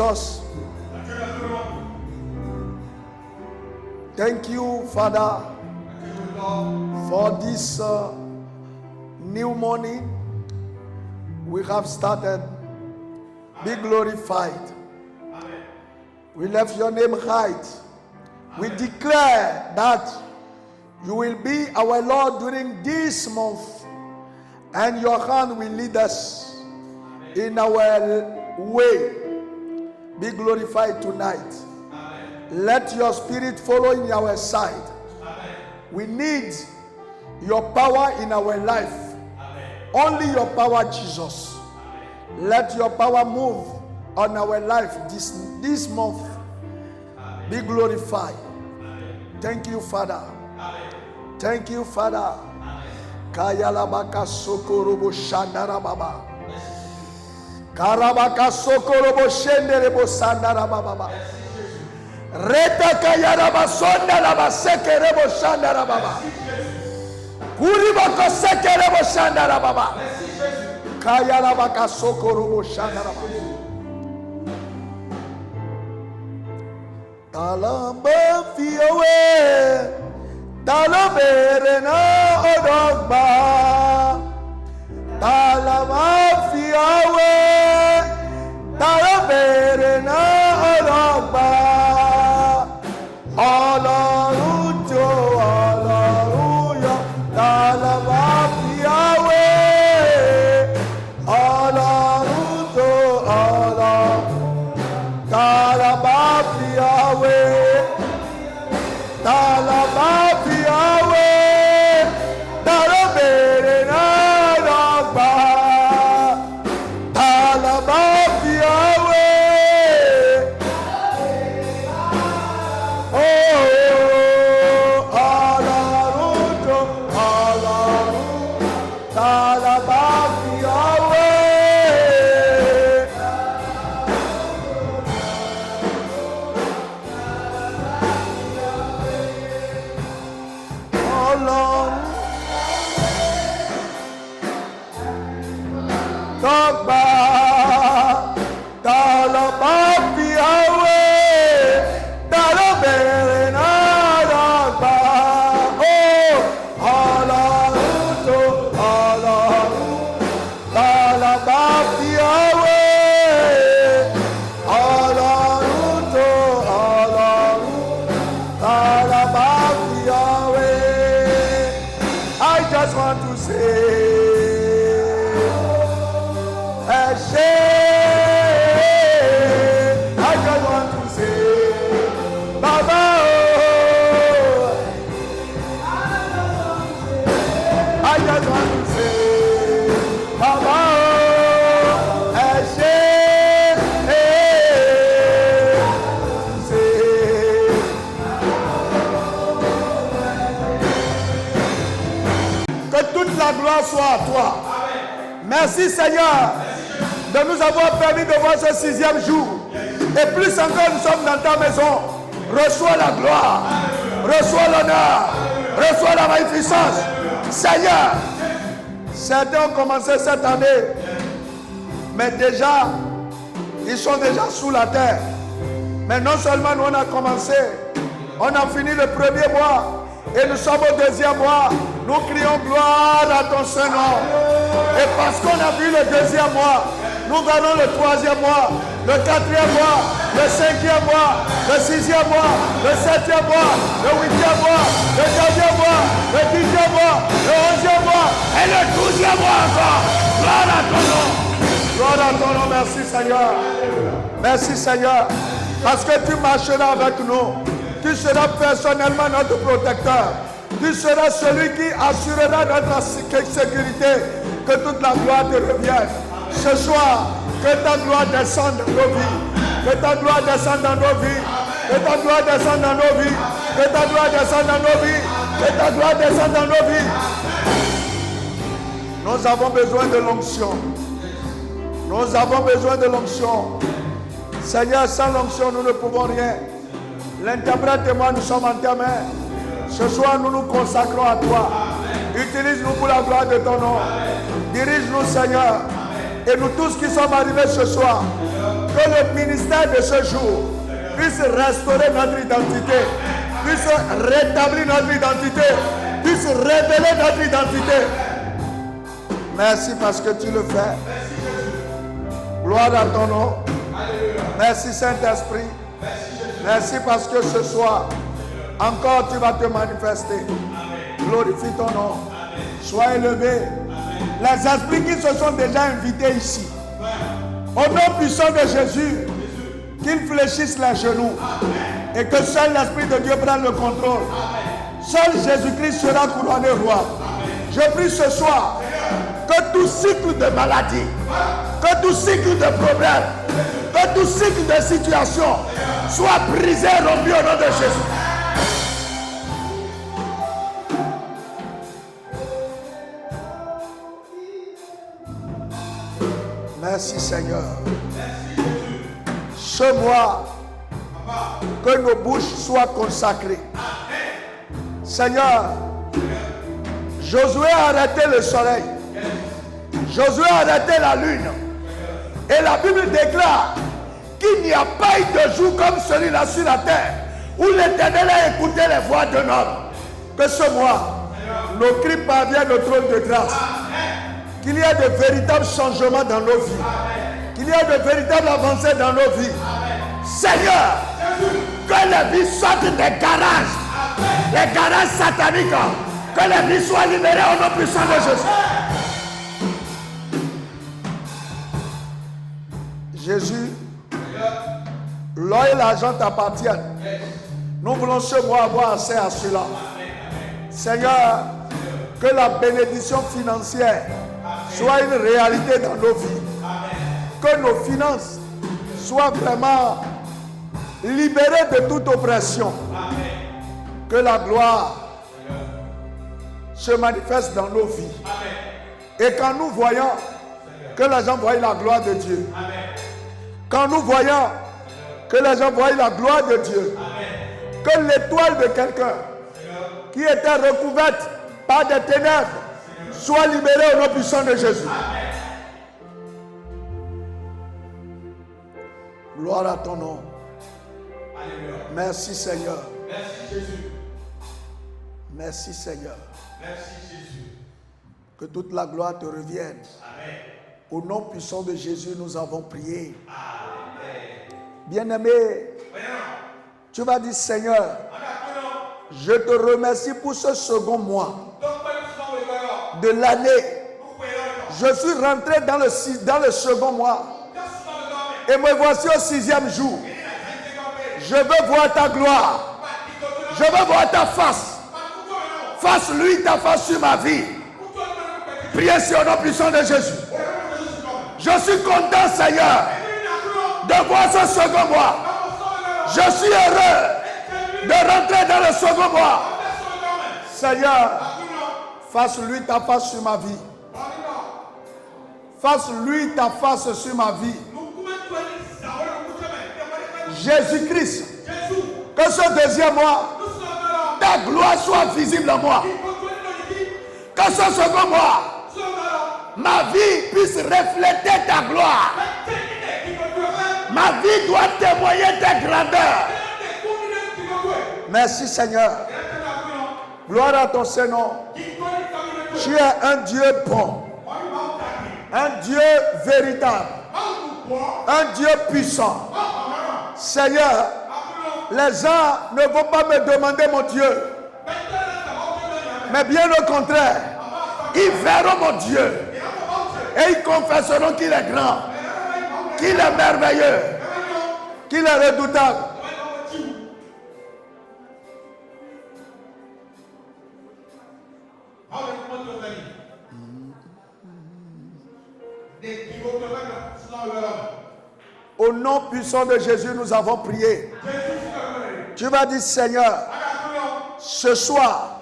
Jesus. Thank you, Father, for this new morning we have started. Be glorified. We left your name high. We declare that you will be our Lord during this month, and your hand will lead us in our way. Be glorified tonight. Let your spirit follow in our side. We need your power in our life. Only your power, Jesus. Let your power move on our life this month. Be glorified. Thank you, Father. Thank you, Father. Kayalabaka sokorobo shandara baba. Karabaka sokorobo shenderebo sandara baba. Reta kayaraba sondara basekerebo shandara baba. Kuribako sekerebo shandara baba. Kayalabaka sokorobo shandara baba. Talamba fiawe, talabere na odogba, talamba fiawe, talabere na odogba, Ọlọ́run tó Ọlọ́run yọ, talamba fiawe, Ọlọ́run tó Ọlọ́run, talamba fiawe, talaba fiawe, talabere na lọgba, talaba fiawe, Ọlọ́run tó Ọlọ́run, talaba fiawe. Dogba, talaba fiawe, talabere na dogba. Ọlọ́run tó Ọlọ́run, talaba fiawe, Ọlọ́run tó Ọlọ́run, talaba fiawe. I just want to say, I just want to say, Baba, I just want to say, Baba, que toute la gloire soit à toi. Merci Seigneur de nous avoir permis de voir ce 6e jour. Et plus encore, nous sommes dans ta maison. Reçois la gloire, reçois l'honneur, reçois la magnificence. Seigneur, certains ont commencé cette année, mais déjà, ils sont déjà sous la terre. Mais non seulement nous on a commencé, on a fini le premier mois et nous sommes au 2e mois. Nous crions gloire à ton Saint-Nom. Et parce qu'on a vu le 2e mois, nous verrons le 3e mois, le 4e mois, le 5e mois, le 6e mois, le 7e mois, le 8e mois, le 9e mois, le 10e mois, le 11e mois et le 12e mois encore. Gloire à ton nom. Gloire à ton nom. Merci Seigneur. Merci Seigneur. Parce que tu marcheras avec nous. Tu seras personnellement notre protecteur. Tu seras celui qui assurera notre sécurité. Que toute la gloire te revienne. Ce soir, que ta gloire descende dans nos vies. Que ta gloire descende dans nos vies. Que ta gloire descende dans nos vies. Que ta gloire descende dans nos vies. Que ta gloire descende dans nos vies. Nous avons besoin de l'onction. Nous avons besoin de l'onction. Seigneur, sans l'onction, nous ne pouvons rien. L'interprète et moi, nous sommes en tes mains. Ce soir, nous nous consacrons à toi. Utilise-nous pour la gloire de ton nom. Dirige-nous, Seigneur. Et nous tous qui sommes arrivés ce soir, que Que le ministère de ce jour puisse restaurer notre identité, puisse rétablir notre identité, puisse révéler notre identité. Merci parce que tu le fais. Gloire à ton nom. Merci Saint-Esprit. Merci parce que ce soir, encore tu vas te manifester. Glorifie ton nom. Sois élevé. Les esprits qui se sont déjà invités ici, au nom puissant de Jésus, qu'ils fléchissent les genoux et que seul l'Esprit de Dieu prenne le contrôle. Seul Jésus-Christ sera couronné roi. Je prie ce soir que tout cycle de maladie, que tout cycle de problème, que tout cycle de situation soit brisé et rompu au nom de Jésus. Merci Seigneur. Ce mois, que nos bouches soient consacrées. Seigneur, Josué a arrêté le soleil. Josué a arrêté la lune. Et la Bible déclare qu'il n'y a pas eu de jour comme celui-là sur la terre où l'Éternel a écouté les voix d'un homme. Que ce mois, nos cris parviennent au trône de grâce. Qu'il y ait de véritables changements dans nos vies. Qu'il y ait de véritables avancées dans nos vies. Seigneur, que les vies sortent des garages. Les garages sataniques. Que les vies soient libérées au nom puissant de Jésus. Jésus, l'or et l'argent t'appartiennent. Nous voulons ce mois avoir accès à cela. Seigneur, que la bénédiction financière soit une réalité dans nos vies. Que nos finances soient vraiment libérées de toute oppression. Que la gloire se manifeste dans nos vies. Et quand nous voyons, que les gens voient la gloire de Dieu. Quand nous voyons, que les gens voient la gloire de Dieu. Que l'étoile de quelqu'un qui était recouverte par des ténèbres soit libérée au nom puissant de Jésus. Gloire à ton nom. Merci Seigneur. Merci Jésus. Merci Seigneur. Merci Jésus. Que toute la gloire te revienne. Amen. Au nom puissant de Jésus, nous avons prié. Amen. Bien-aimé, tu vas dire Seigneur, je te remercie pour ce second mois de l'année. Je suis rentré dans le second mois. Et me voici au 6e jour. Je veux voir ta gloire. Je veux voir ta face. Fasse-lui ta face sur ma vie. Priez sur le nom puissant de Jésus. Je suis content, Seigneur, de voir ce second mois. Je suis heureux de rentrer dans le second mois. Seigneur, fasse-lui ta face sur ma vie. Fasse-lui ta face sur ma vie. Jésus-Christ, que ce deuxième mois, ta gloire soit visible en moi. Que ce second mois, ma vie puisse refléter ta gloire. Ma vie doit témoigner ta grandeur. Merci Seigneur. Gloire à ton Saint-Nom. Tu es un Dieu bon. Un Dieu véritable. Un Dieu puissant. Seigneur, les gens ne vont pas me demander mon Dieu. Mais bien au contraire, ils verront mon Dieu. Et ils confesseront qu'il est grand, qu'il est merveilleux, qu'il est redoutable. Au nom puissant de Jésus, nous avons prié. Tu vas dire, Seigneur, ce soir,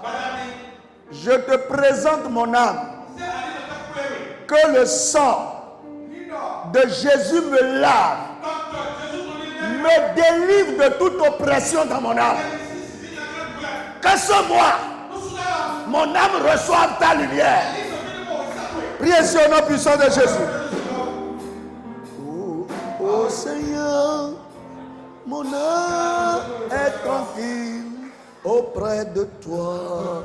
je te présente mon âme. Que le sang de Jésus me lave, me délivre de toute oppression dans mon âme. Que ce mois, mon âme reçoive ta lumière. Priez sur le nom puissant de Jésus. Oh Seigneur, mon âme est tranquille auprès de toi,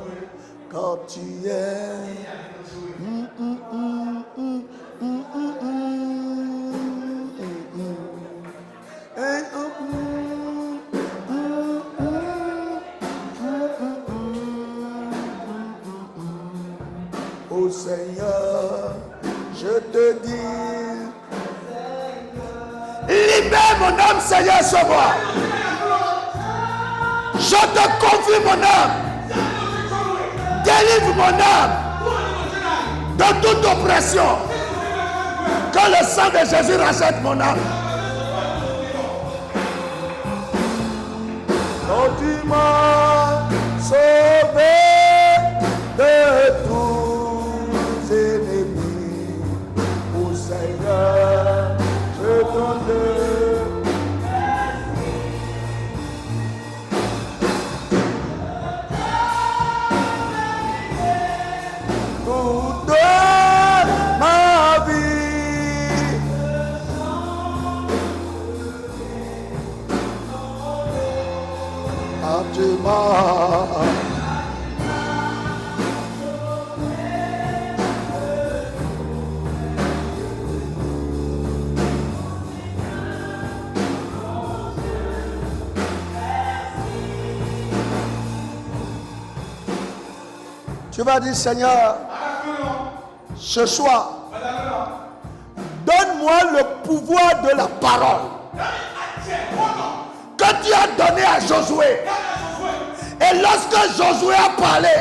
car tu es. Ô Seigneur, je te dis, libère mon âme, Seigneur, sur moi. Je te confie mon âme. Délivre mon âme de toute oppression. Que le sang de Jésus rachète mon âme. Oh, tu m'as sauvé de tous ennemis. Oh Seigneur, je t'en Tu vas dire, Seigneur, ce soir, donne-moi le pouvoir de la parole que tu as donné à Josué. Et lorsque Josué a parlé,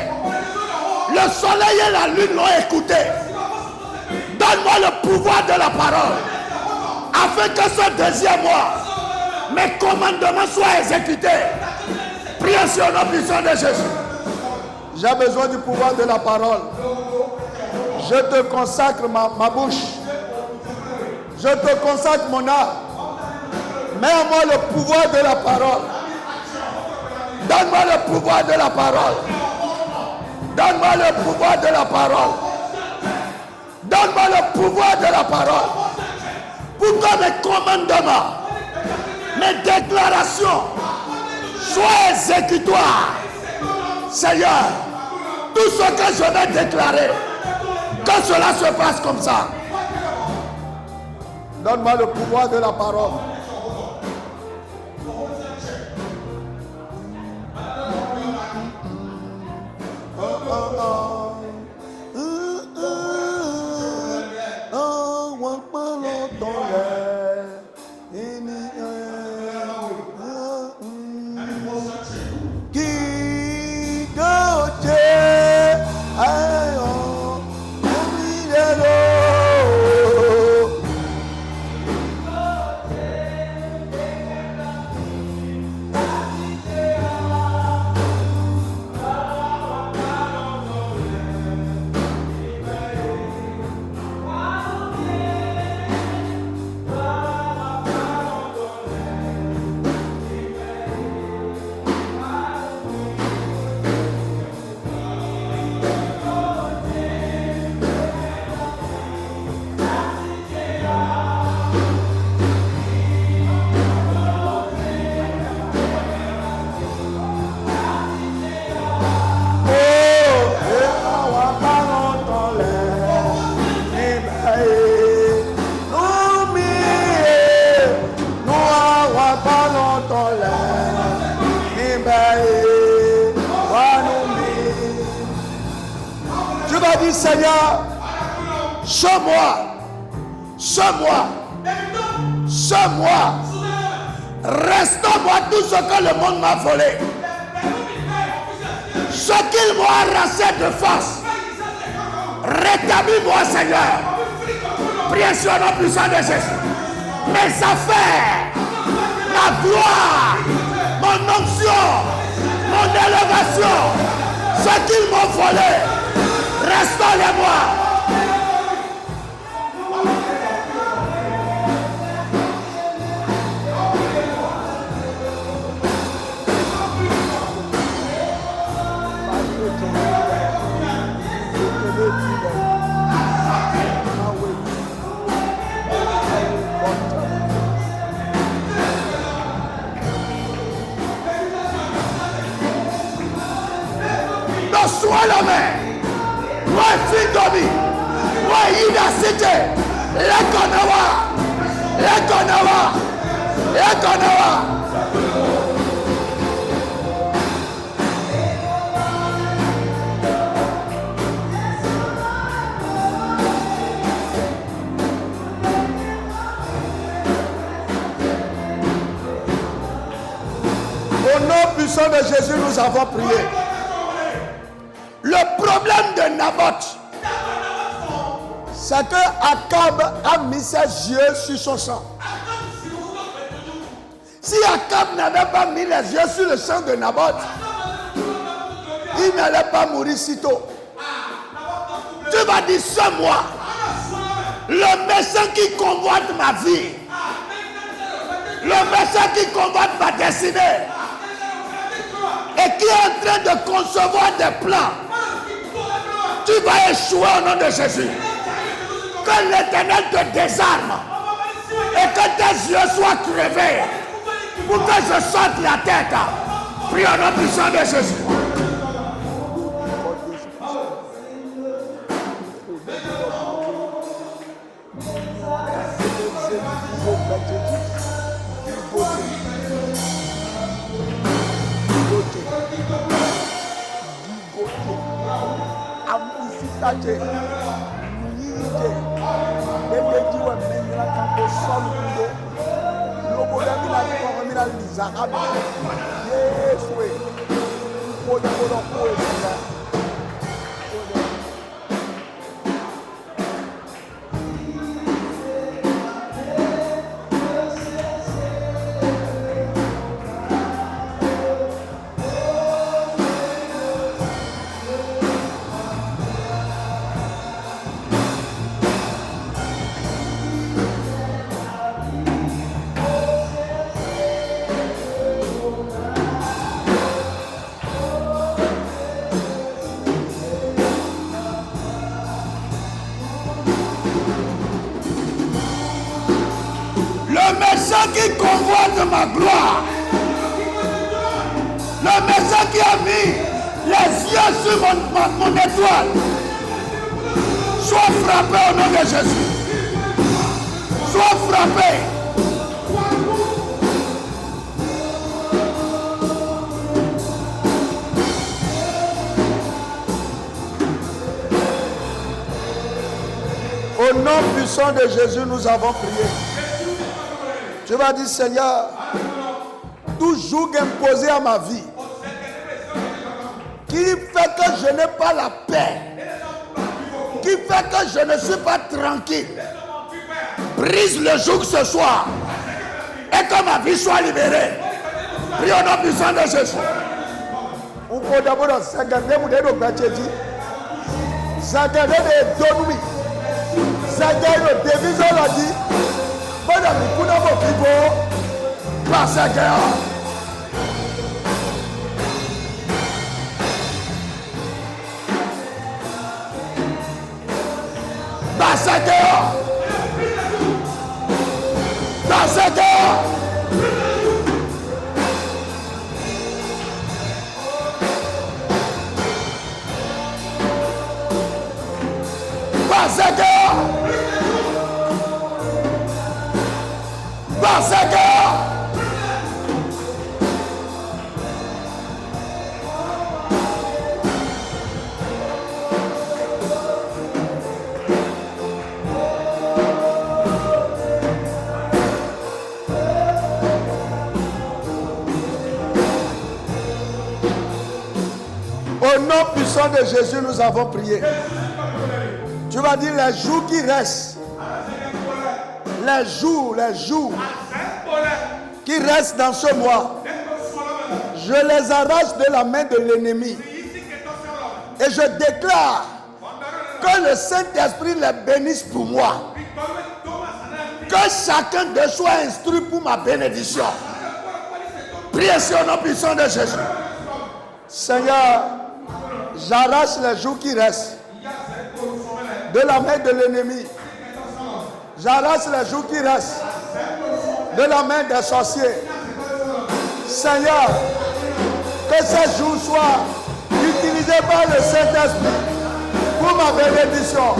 le soleil et la lune l'ont écouté. Donne-moi le pouvoir de la parole, afin que ce deuxième mois, mes commandements soient exécutés. Prions sur le nom puissant de Jésus. J'ai besoin du pouvoir de la parole. Je te consacre ma bouche. Je te consacre mon âme. Mets en moi le pouvoir de la parole. Donne-moi le pouvoir de la parole. Donne-moi le pouvoir de la parole. Donne-moi le pouvoir de la parole. Pour que mes commandements, mes déclarations soient exécutoires. Seigneur, tout ce que je vais déclarer, que cela se passe comme ça. Donne-moi le pouvoir de la parole. Seigneur, ce mois, restaure-moi tout ce que le monde m'a volé. Ce qu'il m'a arraché de force, rétablis-moi, Seigneur. Priez sur le nom puissant de Jésus. Mes affaires, ma gloire, mon onction, mon élévation, ce qu'ils m'ont volé, restaure-les-moi. Domi. Waïda Cité. Lekonawa. Lekonawa. Lekonawa. Au nom puissant de Jésus, nous avons prié. Le problème de Naboth, c'est que Akab a mis ses yeux sur son sang. Si Akab n'avait pas mis les yeux sur le sang de Naboth, il n'allait pas mourir si tôt. Tu vas dire ce mois, le méchant qui convoite ma vie, le méchant qui convoite ma destinée, et qui est en train de concevoir des plans, tu vas échouer au nom de Jésus. Que l'Éternel te désarme et que tes yeux soient crevés pour que je sorte la tête. Prie au nom puissant de Jésus. Qui convoite ma gloire, le méchant qui a mis les yeux sur mon étoile, soit frappé au nom de Jésus, soit frappé. Au nom puissant de Jésus, nous avons prié. Je vais dire, Seigneur, tout joug imposé à ma vie, qui fait que je n'ai pas la paix, qui fait que je ne suis pas tranquille, brise le joug ce soir et que ma vie soit libérée. Prie au nom puissant de Jésus. Bada mikuna mo kibo Basakeo Basakeo Basakeo Basakeo Au nom puissant de Jésus, nous avons prié. Tu vas dire les jours qui restent. Les jours qui restent dans ce mois, je les arrache de la main de l'ennemi. Et je déclare que le Saint-Esprit les bénisse pour moi. Que chacun de soit instruit pour ma bénédiction. Priez sur le nom puissant de Jésus. Seigneur, j'arrache les jours qui restent de la main de l'ennemi. J'arrache les jours qui restent de la main des sorciers. Seigneur, que ces jours soient utilisés par le Saint-Esprit pour ma bénédiction.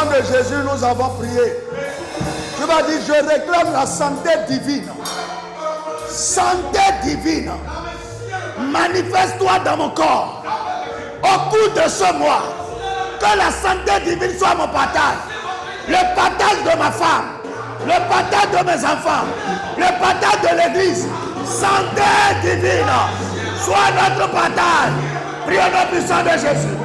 De Jésus, nous avons prié. Tu vas dire, je réclame la santé divine. Santé divine. Manifeste-toi dans mon corps. Au cours de ce mois, que la santé divine soit mon partage. Le partage de ma femme. Le partage de mes enfants. Le partage de l'église. Santé divine. Soit notre partage. Prions au nom puissant de Jésus.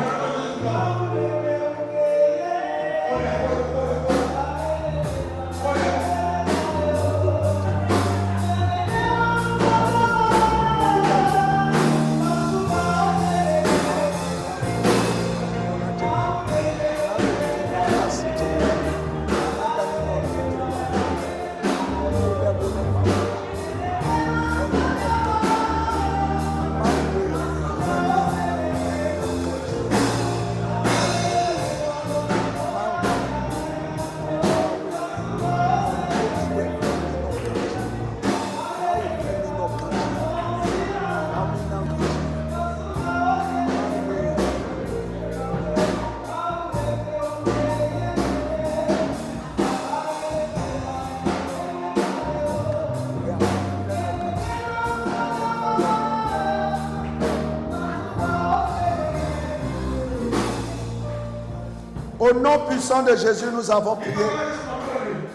Au nom puissant de Jésus, nous avons prié.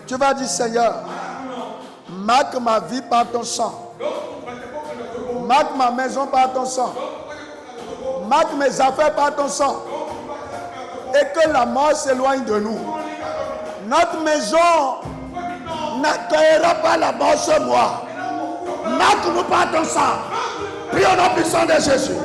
Tu vas dire, Seigneur, marque ma vie par ton sang. Marque ma maison par ton sang. Marque mes affaires par ton sang. Et que la mort s'éloigne de nous. Notre maison n'accueillera pas la mort ce mois. Marque-nous par ton sang. Prie au nom puissant de Jésus.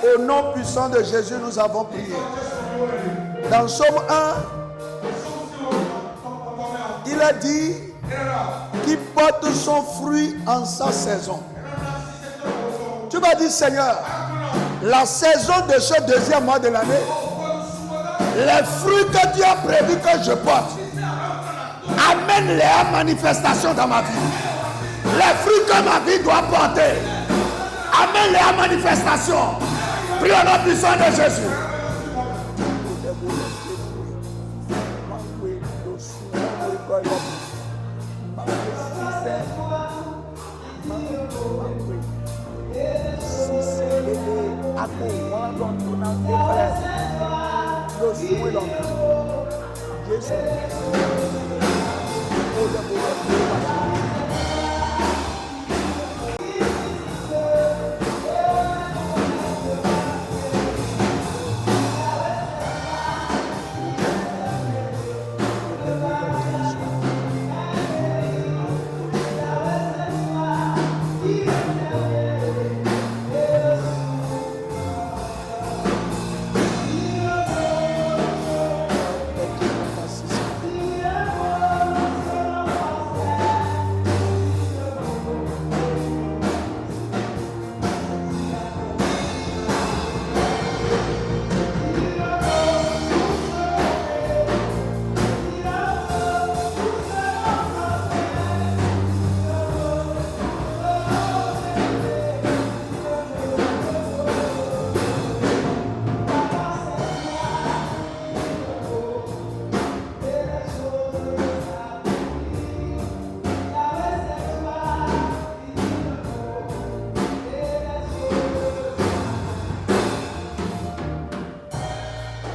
Au nom puissant de Jésus, nous avons prié. Dans Somme 1, il a dit qu'il porte son fruit en sa saison. Tu vas dire, Seigneur, la saison de ce deuxième mois de l'année, les fruits que tu as prévu que je porte, amène-les à manifestation dans ma vie. Les fruits que ma vie doit porter, amène-les à manifestation. Prie au nom puissant de Jésus.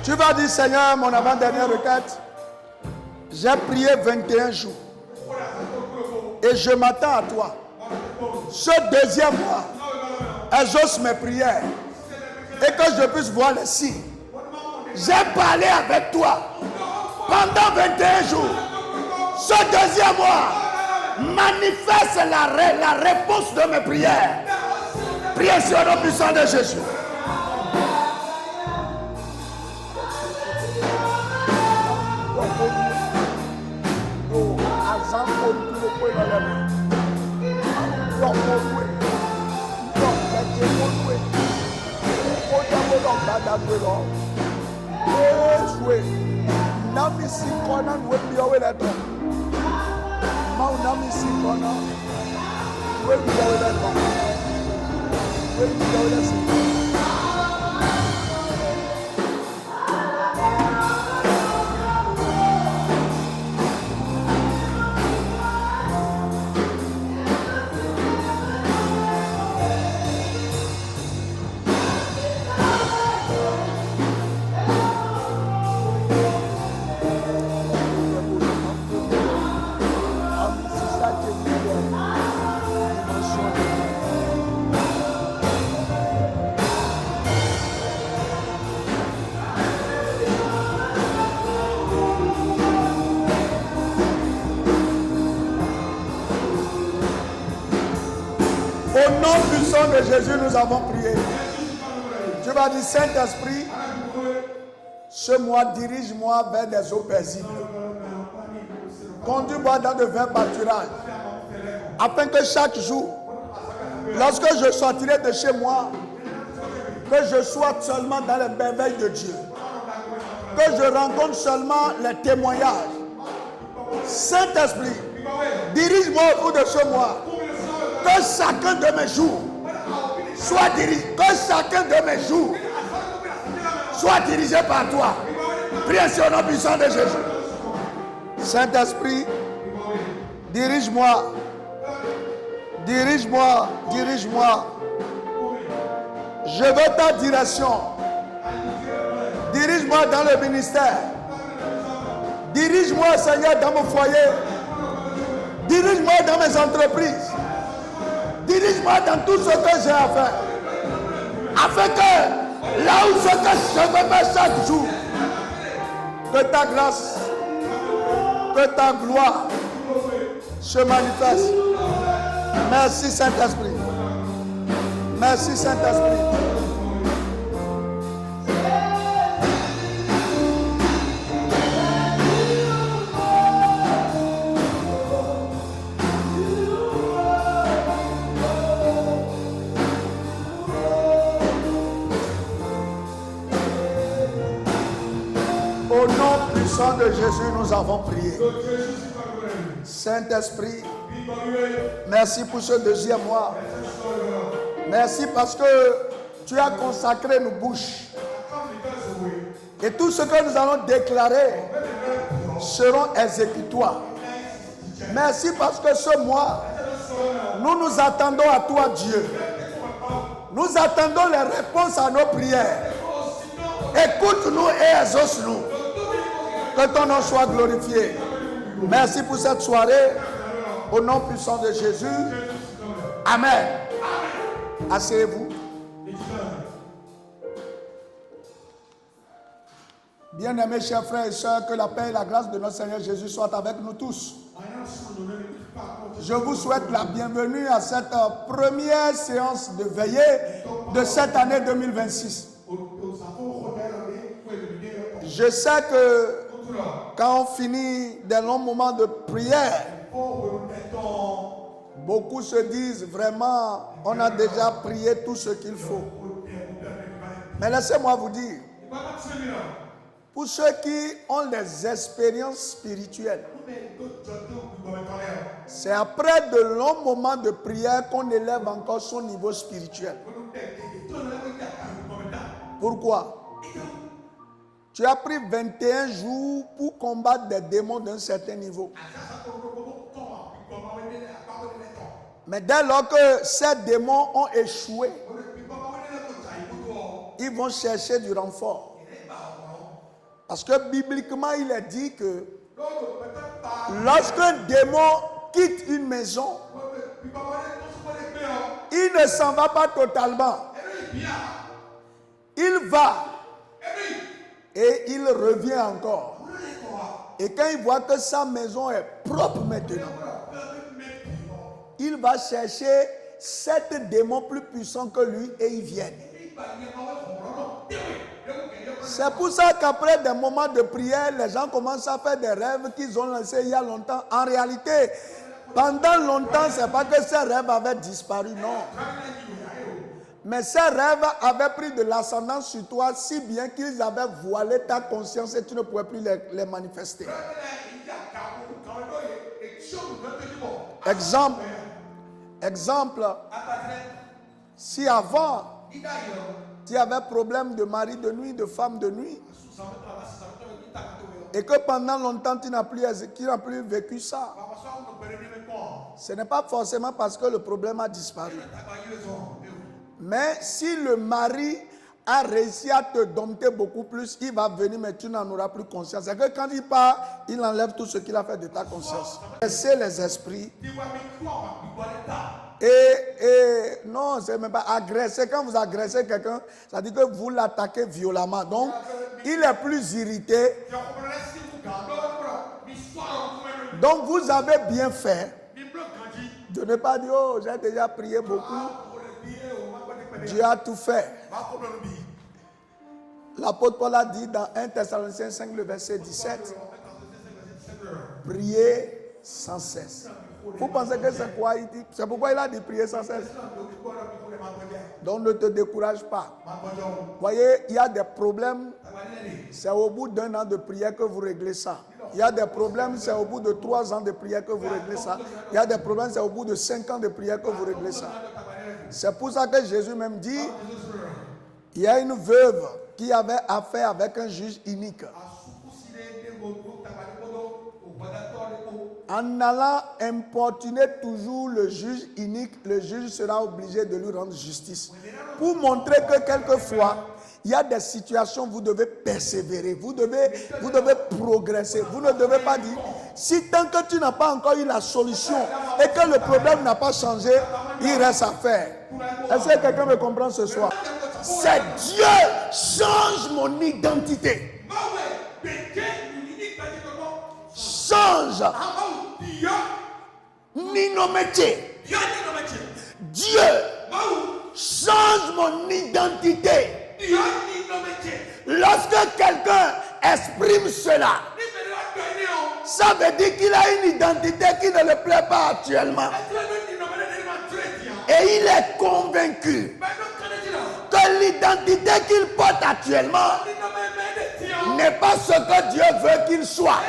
Tu vas dire, Seigneur, mon avant-dernière requête, j'ai prié 21 jours et je m'attends à toi. Ce deuxième mois, exauce mes prières et que je puisse voir les signes. J'ai parlé avec toi pendant 21 jours. Ce deuxième mois, manifeste la réponse de mes prières. Priez sur le nom puissant de Jésus. Au nom puissant de Jésus, nous avons prié. Tu vas dire, Saint-Esprit, ce mois, dirige-moi vers des eaux paisibles. Conduis-moi dans de verts pâturages, afin que chaque jour, lorsque je sortirai de chez moi, que je sois seulement dans les merveilles de Dieu. Que je rencontre seulement les témoignages. Saint-Esprit, dirige-moi au cours de ce mois. Que chacun de mes jours soit dirigé. Que chacun de mes jours soit dirigé par toi. Priez sur le nom puissant de Jésus. Saint-Esprit, dirige-moi. Dirige-moi. Dirige-moi. Je veux ta direction. Dirige-moi dans le ministère. Dirige-moi, Seigneur, dans mon foyer. Dirige-moi dans mes entreprises. Dirige-moi dans tout ce que j'ai à faire. Afin que là où ce que je veux faire chaque jour, que ta grâce, que ta gloire se manifeste. Merci Saint-Esprit. Merci Saint-Esprit. Au nom puissant de Jésus, nous avons prié. Saint-Esprit, merci pour ce deuxième mois. Merci parce que tu as consacré nos bouches. Et tout ce que nous allons déclarer seront exécutoires. Merci parce que ce mois, nous nous attendons à toi, Dieu. Nous attendons les réponses à nos prières. Écoute-nous et exauce-nous. Que ton nom soit glorifié. Merci pour cette soirée. Au nom puissant de Jésus. Amen. Asseyez-vous. Bien-aimés chers frères et sœurs, que la paix et la grâce de notre Seigneur Jésus soient avec nous tous. Je vous souhaite la bienvenue à cette première séance de veillée de cette année 2026. Je sais que quand on finit des longs moments de prière, beaucoup se disent vraiment, on a déjà prié tout ce qu'il faut. Mais laissez-moi vous dire, pour ceux qui ont des expériences spirituelles, c'est après de longs moments de prière qu'on élève encore son niveau spirituel. Pourquoi? Tu as pris 21 jours pour combattre des démons d'un certain niveau. Mais dès lors que ces démons ont échoué, ils vont chercher du renfort. Parce que bibliquement, il est dit que lorsqu'un démon quitte une maison, il ne s'en va pas totalement. Il va et il revient encore. Et quand il voit que sa maison est propre maintenant, il va chercher 7 démons plus puissants que lui et ils viennent. C'est pour ça qu'après des moments de prière, les gens commencent à faire des rêves qu'ils ont lancés il y a longtemps. En réalité, pendant longtemps, ce n'est pas que ces rêves avaient disparu, non. Mais ces rêves avaient pris de l'ascendance sur toi si bien qu'ils avaient voilé ta conscience et tu ne pouvais plus les manifester. Exemple, si avant, tu avais problème de mari de nuit, de femme de nuit, et que pendant longtemps tu n'as plus vécu ça, ce n'est pas forcément parce que le problème a disparu. Mais si le mari a réussi à te dompter beaucoup plus, il va venir, mais tu n'en auras plus conscience. C'est que quand il part, il enlève tout ce qu'il a fait de ta conscience. Laissez les esprits. Et non, c'est même pas agresser. Quand vous agressez quelqu'un, ça dit que vous l'attaquez violemment. Donc, il est plus irrité. Donc, vous avez bien fait de ne pas dire, oh, j'ai déjà prié beaucoup. Dieu a tout fait. L'apôtre Paul a dit dans 1 Thessaloniciens 5, le verset 17, priez sans cesse. Vous pensez que c'est quoi il dit? C'est pourquoi il a dit prier sans cesse. Donc ne te décourage pas. Voyez, il y a des problèmes. C'est au bout d'1 an de prière que vous réglez ça. Il y a des problèmes, c'est au bout de 3 ans de prière que vous réglez ça. Il y a des problèmes, c'est au bout de 5 ans de prière que vous réglez ça. C'est pour ça que Jésus même dit, il y a une veuve qui avait affaire avec un juge inique. En allant importuner toujours le juge inique, le juge sera obligé de lui rendre justice. Pour montrer que quelquefois, il y a des situations où vous devez persévérer, vous devez progresser. Vous ne devez pas dire, si tant que tu n'as pas encore eu la solution et que le problème n'a pas changé, il reste à faire. Est-ce que quelqu'un me comprend ce soir? C'est Dieu change mon identité. Change mon métier. Dieu change mon identité. Lorsque quelqu'un exprime cela, ça veut dire qu'il a une identité qui ne le plaît pas actuellement. Et il est convaincu que l'identité qu'il porte actuellement n'est pas ce que Dieu veut qu'il soit.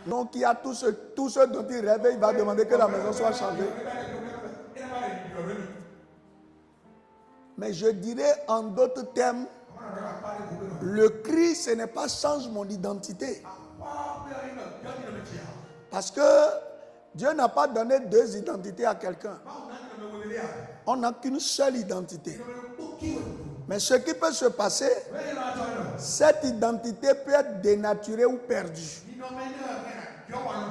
Donc il y a tout ce dont il rêve, il va demander que la maison soit changée. Mais je dirais en d'autres termes, le cri, ce n'est pas change mon identité. Parce que Dieu n'a pas donné 2 identités à quelqu'un. On n'a qu'une seule identité. Mais ce qui peut se passer, cette identité peut être dénaturée ou perdue.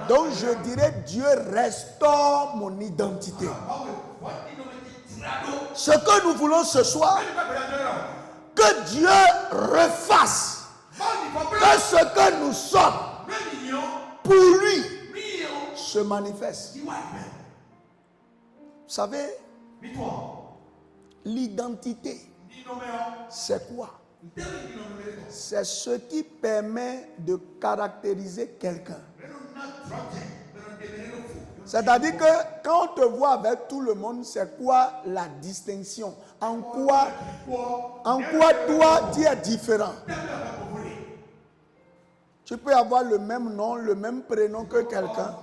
Donc je dirais, Dieu restaure mon identité. Ce que nous voulons ce soir, que Dieu refasse que ce que nous sommes pour lui se manifeste. Vous savez, l'identité, c'est quoi? C'est ce qui permet de caractériser quelqu'un. C'est-à-dire que quand on te voit avec tout le monde, c'est quoi la distinction? En quoi toi tu es différent? Tu peux avoir le même nom, le même prénom que quelqu'un.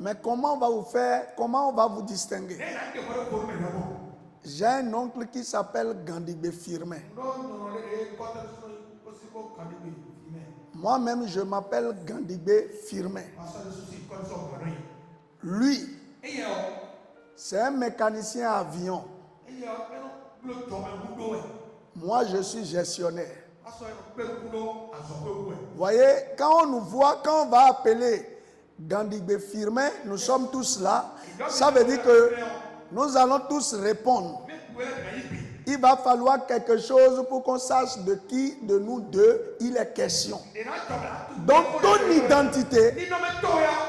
Mais comment on va vous faire? Comment on va vous distinguer? J'ai un oncle qui s'appelle Gandibé Firmin. Moi-même, je m'appelle Gandibé Firmin. Lui, c'est un mécanicien à avion. Moi, je suis gestionnaire. Vous voyez, quand on nous voit, quand on va appeler Gandibé Firmin, nous sommes tous là. Ça veut dire que nous allons tous répondre. Il va falloir quelque chose pour qu'on sache de qui de nous deux il est question. Donc ton identité,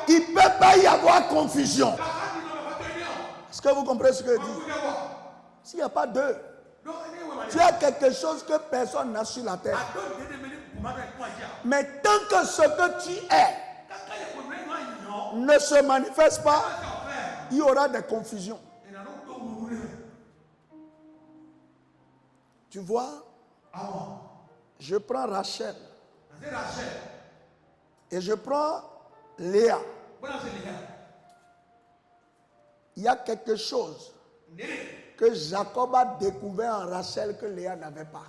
il ne peut pas y avoir confusion. Est-ce que vous comprenez ce que je dis? S'il n'y a pas deux, tu as quelque chose que personne n'a sur la terre. Mais tant que ce que tu es ne se manifeste pas, il y aura des confusions. Tu vois, je prends Rachel et je prends Léa. Il y a quelque chose que Jacob a découvert en Rachel que Léa n'avait pas.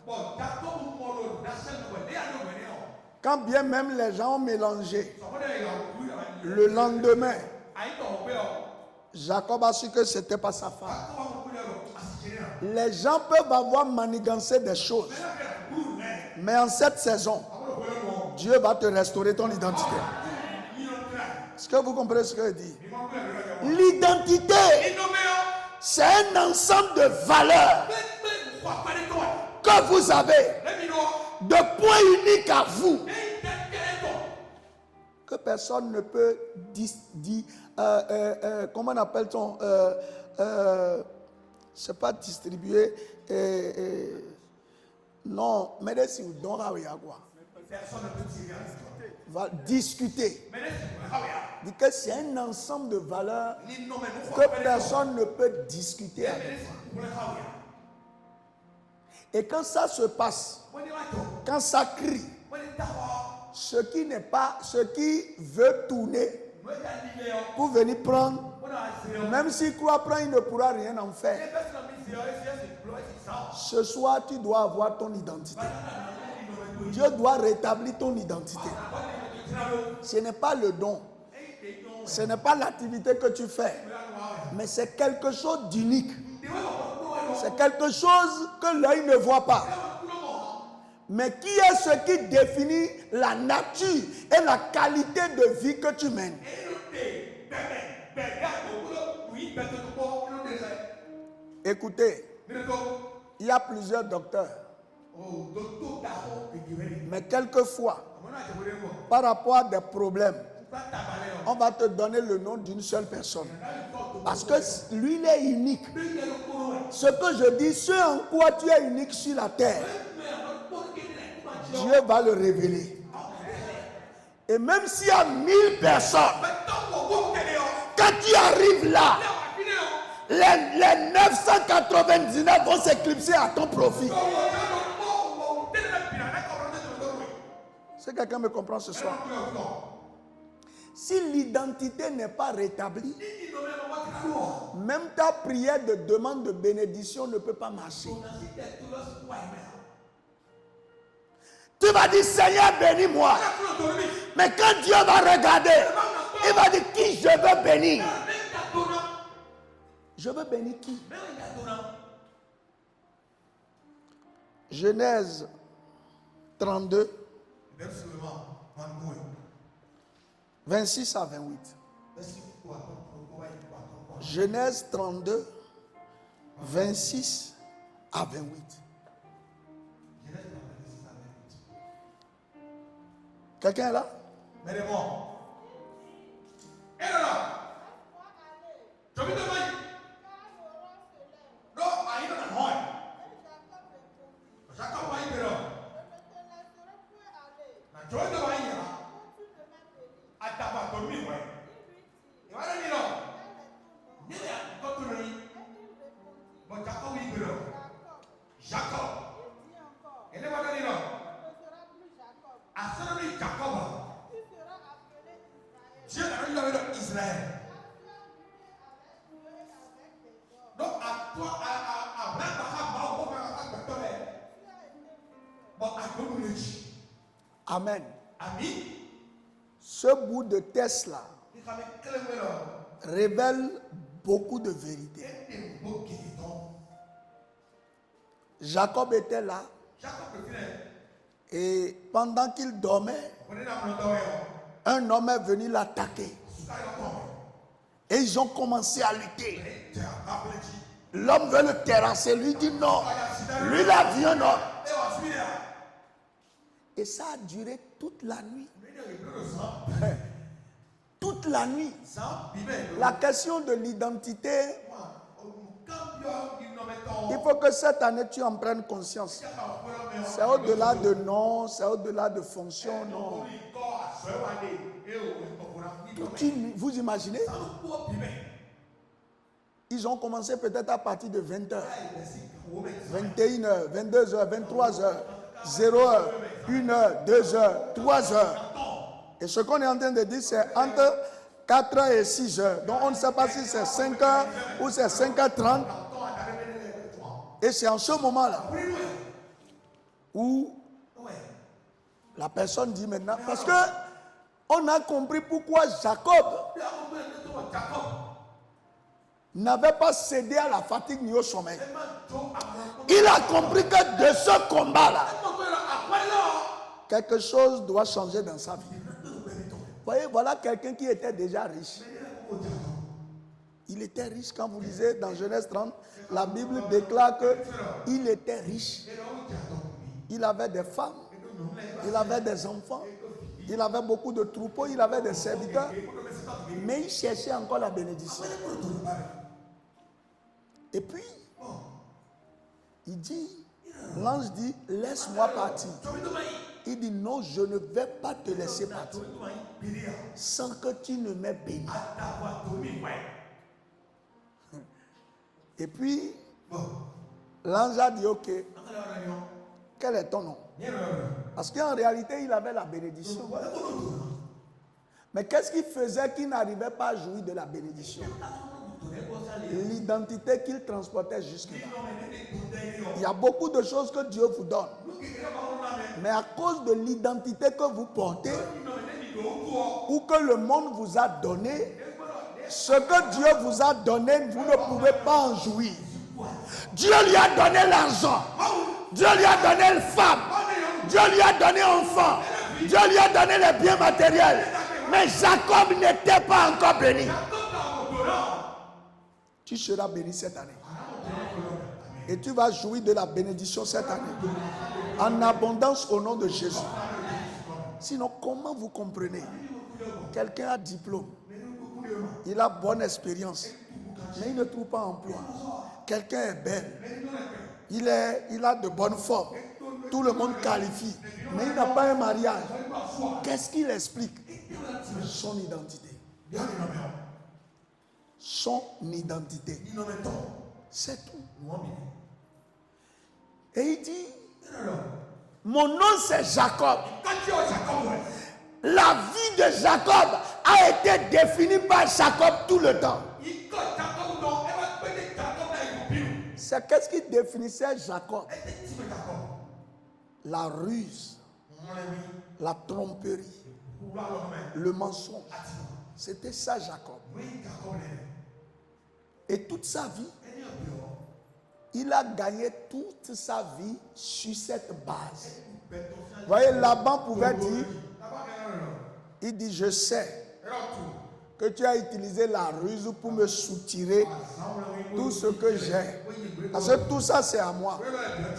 Quand bien même les gens ont mélangé, le lendemain, Jacob a su que ce n'était pas sa femme. Les gens peuvent avoir manigancé des choses. Mais en cette saison, Dieu va te restaurer ton identité. Est-ce que vous comprenez ce que je dis? L'identité, c'est un ensemble de valeurs que vous avez, de points uniques à vous, que personne ne peut comment on appelle-t-on c'est pas distribuer non, mais si vous donnez quoi? Personne ne peut va discuter. Dit que c'est un ensemble de valeurs que personne ne peut discuter avec. Et quand ça se passe, quand ça crie, ce qui veut tourner pour venir prendre, même s'il croit prendre, il ne pourra rien en faire. Ce soir, tu dois avoir ton identité. Dieu doit rétablir ton identité. Ce n'est pas le don. Ce n'est pas l'activité que tu fais. Mais c'est quelque chose d'unique. C'est quelque chose que l'œil ne voit pas. Mais qui est ce qui définit la nature et la qualité de vie que tu mènes? Écoutez, il y a plusieurs docteurs. Mais quelquefois, par rapport à des problèmes, on va te donner le nom d'une seule personne. Parce que lui, il est unique. Ce que je dis, ce en quoi tu es unique sur la terre, Dieu va le révéler. Et même s'il y a 1000 personnes, quand tu arrives là, les 999 vont s'éclipser à ton profit. Est-ce que quelqu'un me comprend ce soir? Si l'identité n'est pas rétablie, même ta prière de demande de bénédiction ne peut pas marcher. Tu vas dire, Seigneur, bénis-moi. Mais quand Dieu va regarder, il va dire, qui je veux bénir? Je veux bénir qui? Genèse 32, 26 à 28. Genèse 32, 26 à 28. Quelqu'un est là? Amen. Ce bout de texte-là révèle beaucoup de vérités. Jacob était là et pendant qu'il dormait, un homme est venu l'attaquer et ils ont commencé à lutter. L'homme veut le terrasser, lui dit non, lui là vient non. Et ça a duré toute la nuit. Toute la nuit. La question de l'identité, il faut que cette année tu en prennes conscience. C'est au-delà de nom, c'est au-delà de fonction, non. Vous imaginez? Ils ont commencé peut-être à partir de 20h, 21h, 22h, 23h, 0h, 1h, 2h, 3h. Et ce qu'on est en train de dire, c'est entre 4h et 6h. Donc on ne sait pas si c'est 5h ou c'est 5h30. Et c'est en ce moment-là où la personne dit maintenant, parce que on a compris pourquoi Jacob n'avait pas cédé à la fatigue ni au sommeil. Il a compris que de ce combat-là, quelque chose doit changer dans sa vie. Vous voyez, voilà quelqu'un qui était déjà riche. Il était riche. Quand vous lisez dans Genèse 30, la Bible déclare qu'il était riche. Il avait des femmes, il avait des enfants, il avait beaucoup de troupeaux, il avait des serviteurs, mais il cherchait encore la bénédiction. Et puis, il dit, l'ange dit, laisse-moi partir. Il dit, non, je ne vais pas te laisser partir sans que tu ne m'aies béni. Et puis, l'ange a dit, ok, quel est ton nom? Parce qu'en réalité, il avait la bénédiction. Mais qu'est-ce qui faisait qu'il n'arrivait pas à jouir de la bénédiction? L'identité qu'il transportait jusque-là. Il y a beaucoup de choses que Dieu vous donne. Mais à cause de l'identité que vous portez, ou que le monde vous a donné, ce que Dieu vous a donné, vous ne pouvez pas en jouir. Dieu lui a donné l'argent. Dieu lui a donné une femme. Dieu lui a donné un enfant. Dieu lui a donné les biens matériels. Mais Jacob n'était pas encore béni. Tu seras béni cette année. Et tu vas jouir de la bénédiction cette année. En abondance au nom de Jésus. Sinon, comment vous comprenez? Quelqu'un a diplôme. Il a bonne expérience. Mais il ne trouve pas emploi. Quelqu'un est belle. Il a de bonnes formes. Tout le monde qualifie. Mais il n'a pas un mariage. Qu'est-ce qu'il explique? Son identité. Son identité. C'est tout. Et il dit, mon nom c'est Jacob. La vie de Jacob a été définie par Jacob tout le temps. C'est qu'est-ce qui définissait Jacob? La ruse, la tromperie, le mensonge. C'était ça Jacob. Et toute sa vie, Il a gagné toute sa vie sur cette base. Vous voyez, Laban pouvait dire, il dit, je sais que tu as utilisé la ruse pour me soutirer tout ce que j'ai. Parce que tout ça, c'est à moi.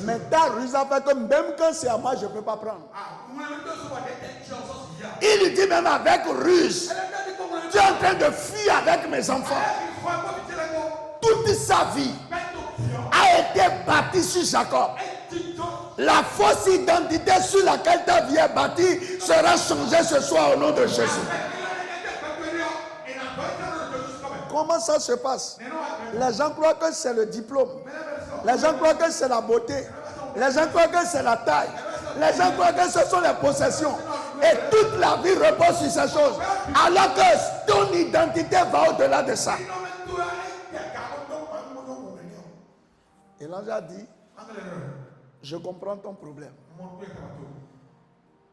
Mais ta ruse a fait que même quand c'est à moi, je ne peux pas prendre. Il lui dit même avec ruse, tu es en train de fuir avec mes enfants. Toute sa vie a été bâtie sur Jacob. La fausse identité sur laquelle ta vie est bâtie sera changée ce soir au nom de Jésus. Comment ça se passe? Les gens croient que c'est le diplôme. Les gens croient que c'est la beauté. Les gens croient que c'est la taille. Les gens croient que ce sont les possessions. Et toute la vie repose sur ces choses. Alors que ton identité va au-delà de ça. Et l'ange a dit, je comprends ton problème.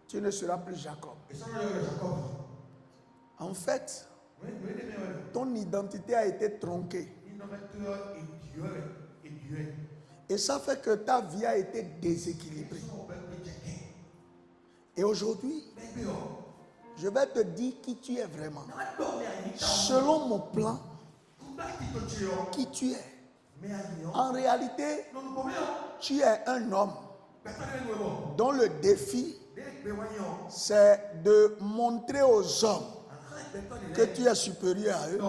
Tu ne seras plus Jacob. En fait, ton identité a été tronquée. Et ça fait que ta vie a été déséquilibrée. Et aujourd'hui, je vais te dire qui tu es vraiment. Selon mon plan, qui tu es. En réalité, tu es un homme dont le défi, c'est de montrer aux hommes que tu es supérieur à eux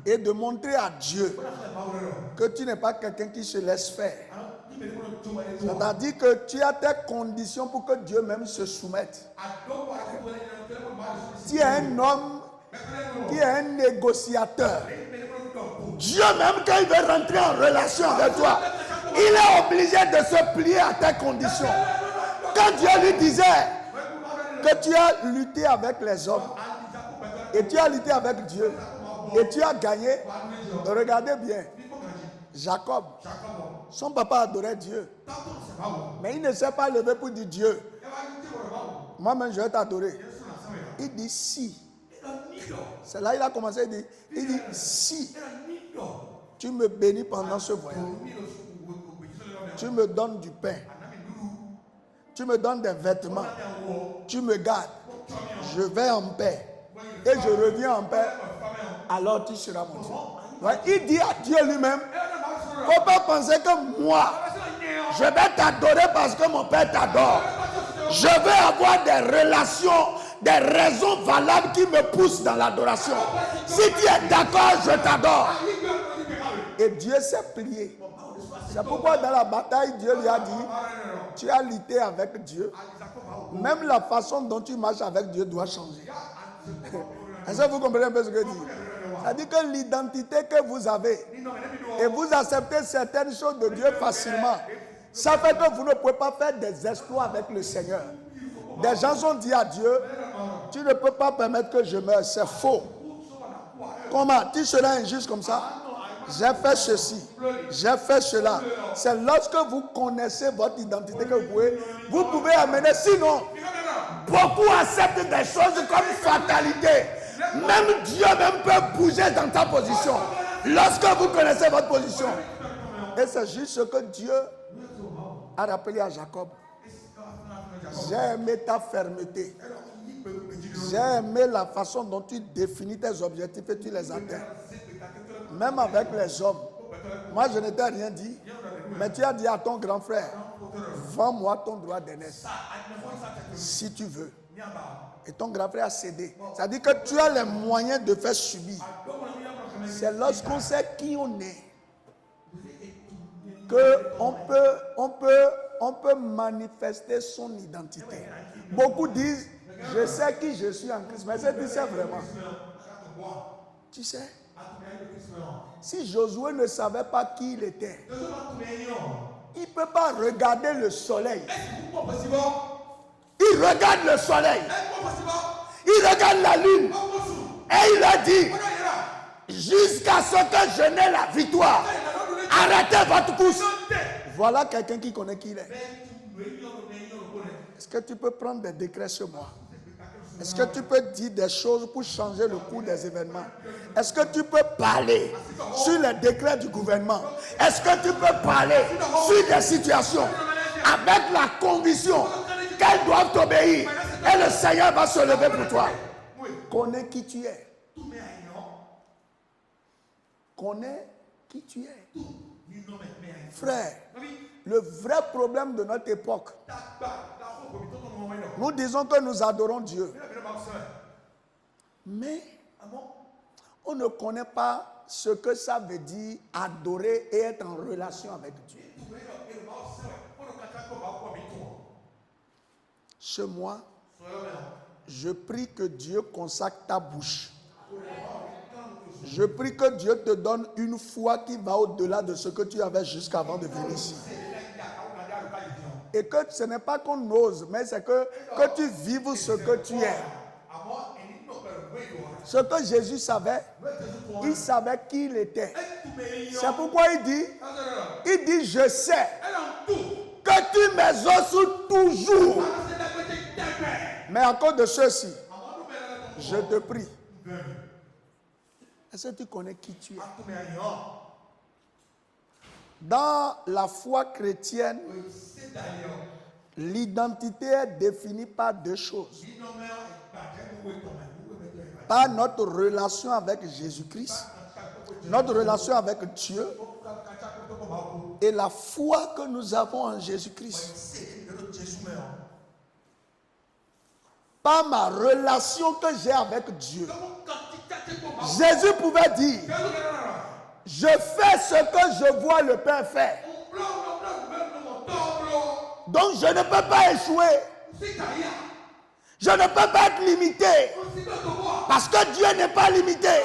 et de montrer à Dieu que tu n'es pas quelqu'un qui se laisse faire. C'est-à-dire que tu as tes conditions pour que Dieu même se soumette. Tu es un homme qui est un négociateur. Dieu même quand il veut rentrer en relation avec toi, il est obligé de se plier à tes conditions. Quand Dieu lui disait que tu as lutté avec les hommes et tu as lutté avec Dieu et tu as gagné, regardez bien, Jacob, son papa adorait Dieu, mais il ne s'est pas levé pour dire Dieu, moi-même je vais t'adorer. Il dit si. C'est là qu'il a commencé à dire, il dit si tu me bénis pendant ce voyage, tu me donnes du pain, tu me donnes des vêtements, tu me gardes, je vais en paix et je reviens en paix, alors tu seras mon Dieu. Ouais, il dit à Dieu lui-même, il ne faut pas penser que moi, je vais t'adorer parce que mon Père t'adore. Je veux avoir des relations, des raisons valables qui me poussent dans l'adoration. Si tu es d'accord, je t'adore. Et Dieu s'est plié. C'est pourquoi dans la bataille, Dieu lui a dit, tu as lutté avec Dieu. Même la façon dont tu marches avec Dieu doit changer. Est-ce que vous comprenez un peu ce que je dis? C'est-à-dire que l'identité que vous avez, et vous acceptez certaines choses de Dieu facilement, ça fait que vous ne pouvez pas faire des exploits avec le Seigneur. Des gens ont dit à Dieu, tu ne peux pas permettre que je meure, c'est faux. Comment? Tu seras injuste comme ça? J'ai fait ceci, j'ai fait cela. C'est lorsque vous connaissez votre identité que vous pouvez amener. Sinon, beaucoup acceptent des choses comme fatalité. Même Dieu même peut bouger dans ta position. Lorsque vous connaissez votre position. Et c'est juste ce que Dieu a rappelé à Jacob. J'ai aimé ta fermeté. J'ai aimé la façon dont tu définis tes objectifs et tu les atteins. Même avec les hommes. Moi, je ne t'ai rien dit. Mais tu as dit à ton grand frère, vends-moi ton droit d'aînesse. Si tu veux. Et ton grand frère a cédé. C'est-à-dire que tu as les moyens de faire subir. C'est lorsqu'on sait qui on est qu'on peut manifester son identité. Beaucoup disent, je sais qui je suis en Christ. Mais tu sais vraiment. Tu sais, si Josué ne savait pas qui il était, il ne peut pas regarder le soleil. Il regarde le soleil. Il regarde la lune. Et il a dit, jusqu'à ce que je n'ai la victoire, arrêtez votre course. Voilà quelqu'un qui connaît qui il est. Est-ce que tu peux prendre des décrets sur moi? Est-ce que tu peux dire des choses pour changer le cours des événements? Est-ce que tu peux parler sur les décrets du gouvernement? Est-ce que tu peux parler sur des situations avec la conviction qu'elles doivent t'obéir et le Seigneur va se lever pour toi? Connais qui tu es. Connais qui tu es. Frère, le vrai problème de notre époque, nous disons que nous adorons Dieu, mais on ne connaît pas ce que ça veut dire adorer et être en relation avec Dieu. Ce mois, je prie que Dieu consacre ta bouche. Je prie que Dieu te donne une foi qui va au-delà de ce que tu avais jusqu'avant de venir ici. Et que ce n'est pas qu'on ose, mais c'est que tu vives ce que tu es. Ce que Jésus savait, il savait qui il était. C'est pourquoi il dit, je sais que tu m'exauces toujours. Mais à cause de ceci, je te prie. Est-ce que tu connais qui tu es? Dans la foi chrétienne, l'identité est définie par deux choses. Par notre relation avec Jésus-Christ, notre relation avec Dieu et la foi que nous avons en Jésus-Christ. Par ma relation que j'ai avec Dieu. Jésus pouvait dire, je fais ce que je vois le Père faire. Donc je ne peux pas échouer. Je ne peux pas être limité. Parce que Dieu n'est pas limité.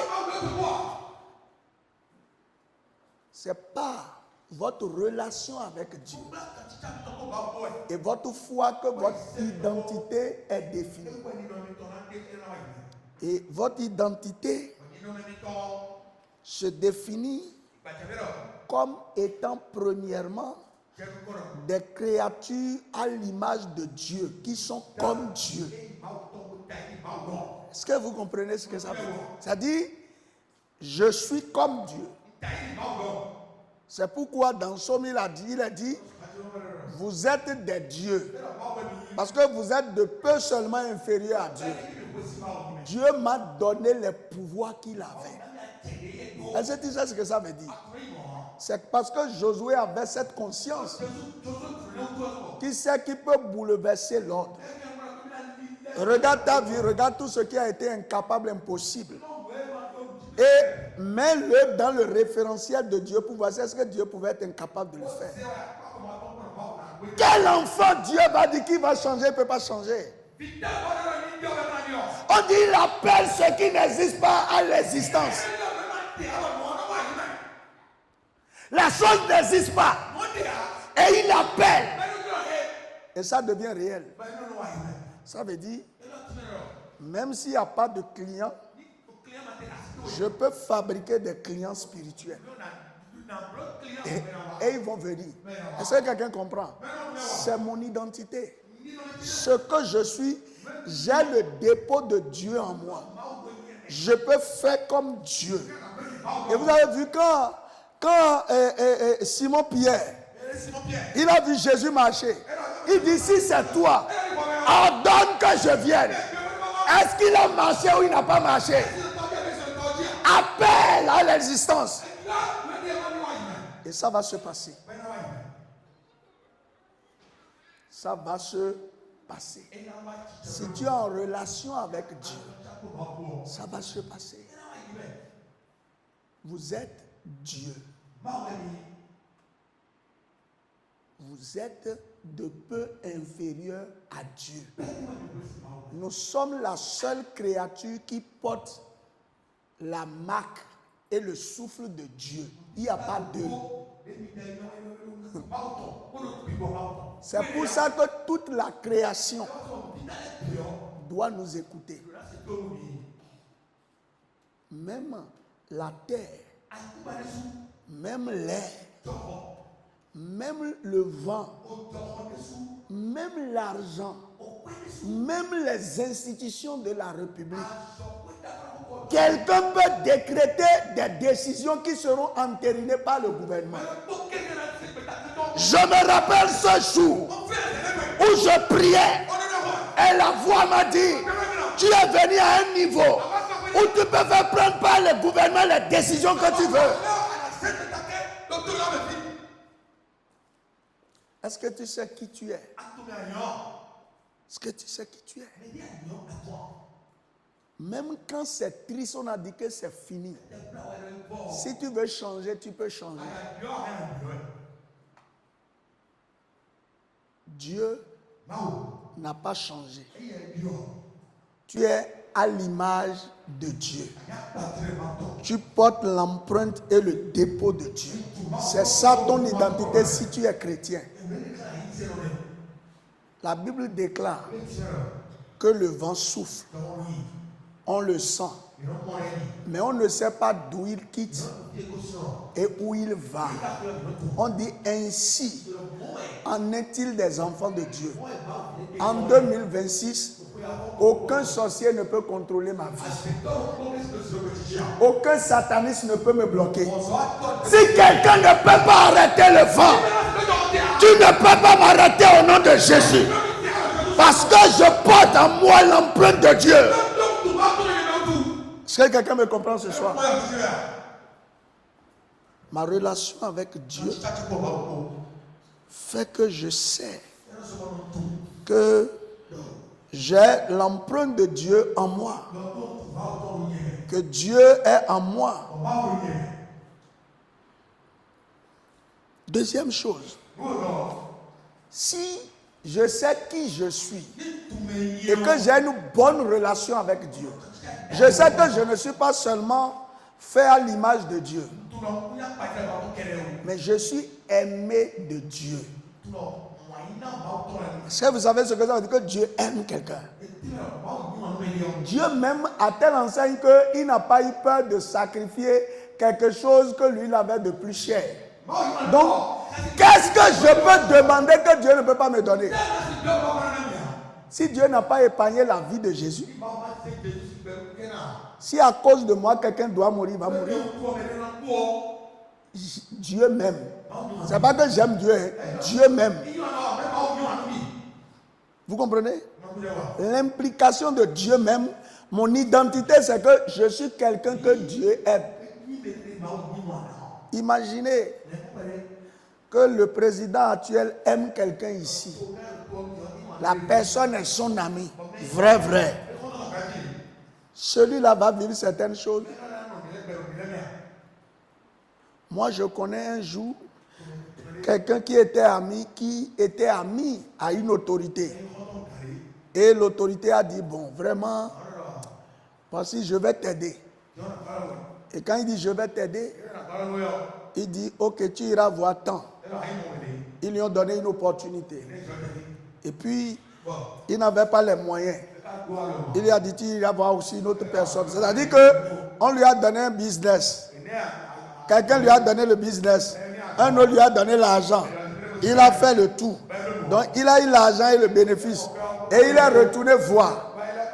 C'est par votre relation avec Dieu et votre foi que votre identité est définie. Et votre identité se définit comme étant premièrement des créatures à l'image de Dieu, qui sont comme Dieu. Est-ce que vous comprenez ce que ça veut dire? Ça dit, je suis comme Dieu. C'est pourquoi dans Somme il a dit, vous êtes des dieux. Parce que vous êtes de peu seulement inférieurs à Dieu. Dieu m'a donné les pouvoirs qu'il avait. Est-ce que tu sais ce que ça veut dire? C'est parce que Josué avait cette conscience qui sait qu'il peut bouleverser l'ordre. Regarde ta vie, regarde tout ce qui a été incapable, impossible. Et mets-le dans le référentiel de Dieu pour voir si est-ce que Dieu pouvait être incapable de le faire. Quel enfant Dieu va dire qu'il va changer, il ne peut pas changer. On dit il appelle ce qui n'existe pas à l'existence. La chose n'existe pas. Et il appelle. Et ça devient réel. Ça veut dire, même s'il n'y a pas de clients, je peux fabriquer des clients spirituels. Et ils vont venir. Est-ce que quelqu'un comprend? C'est mon identité. Ce que je suis, j'ai le dépôt de Dieu en moi. Je peux faire comme Dieu. Et vous avez vu quand Simon Pierre, il a vu Jésus marcher. Il dit, si c'est toi, ordonne que je vienne. Est-ce qu'il a marché ou il n'a pas marché? Appelle à l'existence. Et ça va se passer. Ça va se passer. Si tu es en relation avec Dieu, ça va se passer. Vous êtes Dieu. Vous êtes de peu inférieur à Dieu. Nous sommes la seule créature qui porte la marque et le souffle de Dieu. Il n'y a pas deux. C'est pour ça que toute la création doit nous écouter. Même la terre, même l'air, même le vent, même l'argent, même les institutions de la République, quelqu'un peut décréter des décisions qui seront entérinées par le gouvernement. Je me rappelle ce jour où je priais et la voix m'a dit, tu es venu à un niveau où tu peux faire prendre par le gouvernement les décisions que tu veux. Est-ce que tu sais qui tu es? Est-ce que tu sais qui tu es? Même quand c'est triste, on a dit que c'est fini. Si tu veux changer, tu peux changer. Dieu n'a pas changé. Tu es à l'image de Dieu. Tu portes l'empreinte et le dépôt de Dieu. C'est ça ton identité si tu es chrétien. La Bible déclare que le vent souffle. On le sent. Mais on ne sait pas d'où il quitte et où il va. On dit ainsi en est-il des enfants de Dieu. En 2026, aucun sorcier ne peut contrôler ma vie. Aucun sataniste ne peut me bloquer. Si quelqu'un ne peut pas arrêter le vent, tu ne peux pas m'arrêter au nom de Jésus. Parce que je porte en moi l'empreinte de Dieu. Est-ce que quelqu'un me comprend ce soir? Ma relation avec Dieu fait que je sais que j'ai l'empreinte de Dieu en moi. Que Dieu est en moi. Deuxième chose, si je sais qui je suis et que j'ai une bonne relation avec Dieu, je sais que je ne suis pas seulement fait à l'image de Dieu, mais je suis aimé de Dieu. Est-ce que vous savez ce que ça veut dire que Dieu aime quelqu'un? Dieu même a telle enseigne qu'il n'a pas eu peur de sacrifier quelque chose que lui il avait de plus cher. Donc, qu'est-ce que je peux demander que Dieu ne peut pas me donner? Si Dieu n'a pas épargné la vie de Jésus, si à cause de moi quelqu'un doit mourir, il va mourir. Dieu m'aime. C'est pas que j'aime Dieu, hein. Dieu m'aime. Vous comprenez? L'implication de Dieu même, mon identité, c'est que je suis quelqu'un que Dieu aime. Imaginez que le président actuel aime quelqu'un ici. La personne est son ami. Vrai, vrai. Celui-là va vivre certaines choses. Moi, je connais un jour quelqu'un qui était ami à une autorité. Et l'autorité a dit, bon, vraiment, voici, je vais t'aider. Et quand il dit, je vais t'aider, il dit, ok, tu iras voir tant. Ils lui ont donné une opportunité. Et puis, il n'avait pas les moyens. Il lui a dit, tu iras voir aussi une autre personne. C'est-à-dire qu'on lui a donné un business. Quelqu'un lui a donné le business. Un autre lui a donné l'argent. Il a fait le tout. Donc, il a eu l'argent et le bénéfice. Et il est retourné voir.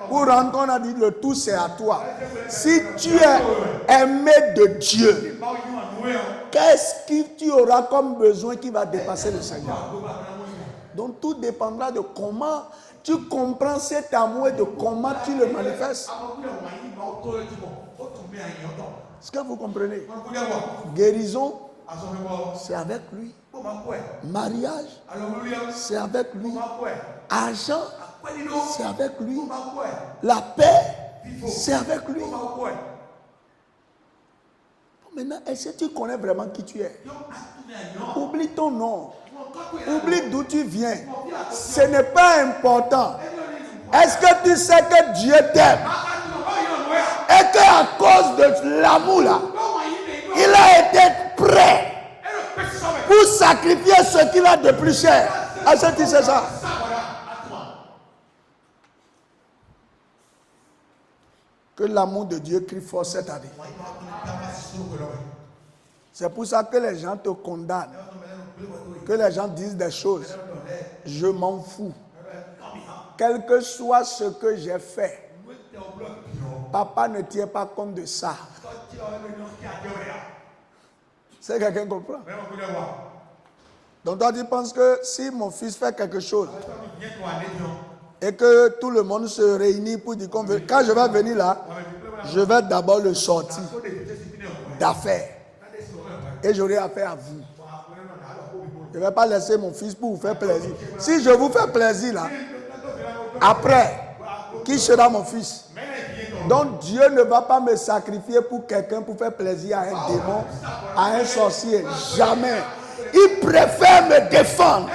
Pour rendre, on a dit, le tout c'est à toi. Si tu es aimé de Dieu, qu'est-ce que tu auras comme besoin qui va dépasser le Seigneur? Donc, tout dépendra de comment tu comprends cet amour et de comment tu le manifestes. Est-ce que vous comprenez? Guérison, c'est avec lui. Mariage, c'est avec lui. Argent, c'est avec lui. La paix, c'est avec lui. Maintenant, est-ce que tu connais vraiment qui tu es? Oublie ton nom. Oublie d'où tu viens. Ce n'est pas important. Est-ce que tu sais que Dieu t'aime? Et qu'à cause de l'amour là, il a été prêt pour sacrifier ce qu'il a de plus cher. Est-ce que tu sais ça? Que l'amour de Dieu crie fort cette année. C'est pour ça que les gens te condamnent. Que les gens disent des choses. Je m'en fous. Quel que soit ce que j'ai fait, papa ne tient pas compte de ça. C'est quelqu'un qui comprend? Donc toi tu penses que si mon fils fait quelque chose et que tout le monde se réunit pour dire quand je vais venir là, je vais d'abord le sortir d'affaires et j'aurai affaire à vous. Je ne vais pas laisser mon fils pour vous faire plaisir. Si je vous fais plaisir là, après, qui sera mon fils? Donc Dieu ne va pas me sacrifier pour quelqu'un pour faire plaisir à un démon, à un sorcier. Jamais. Il préfère me défendre.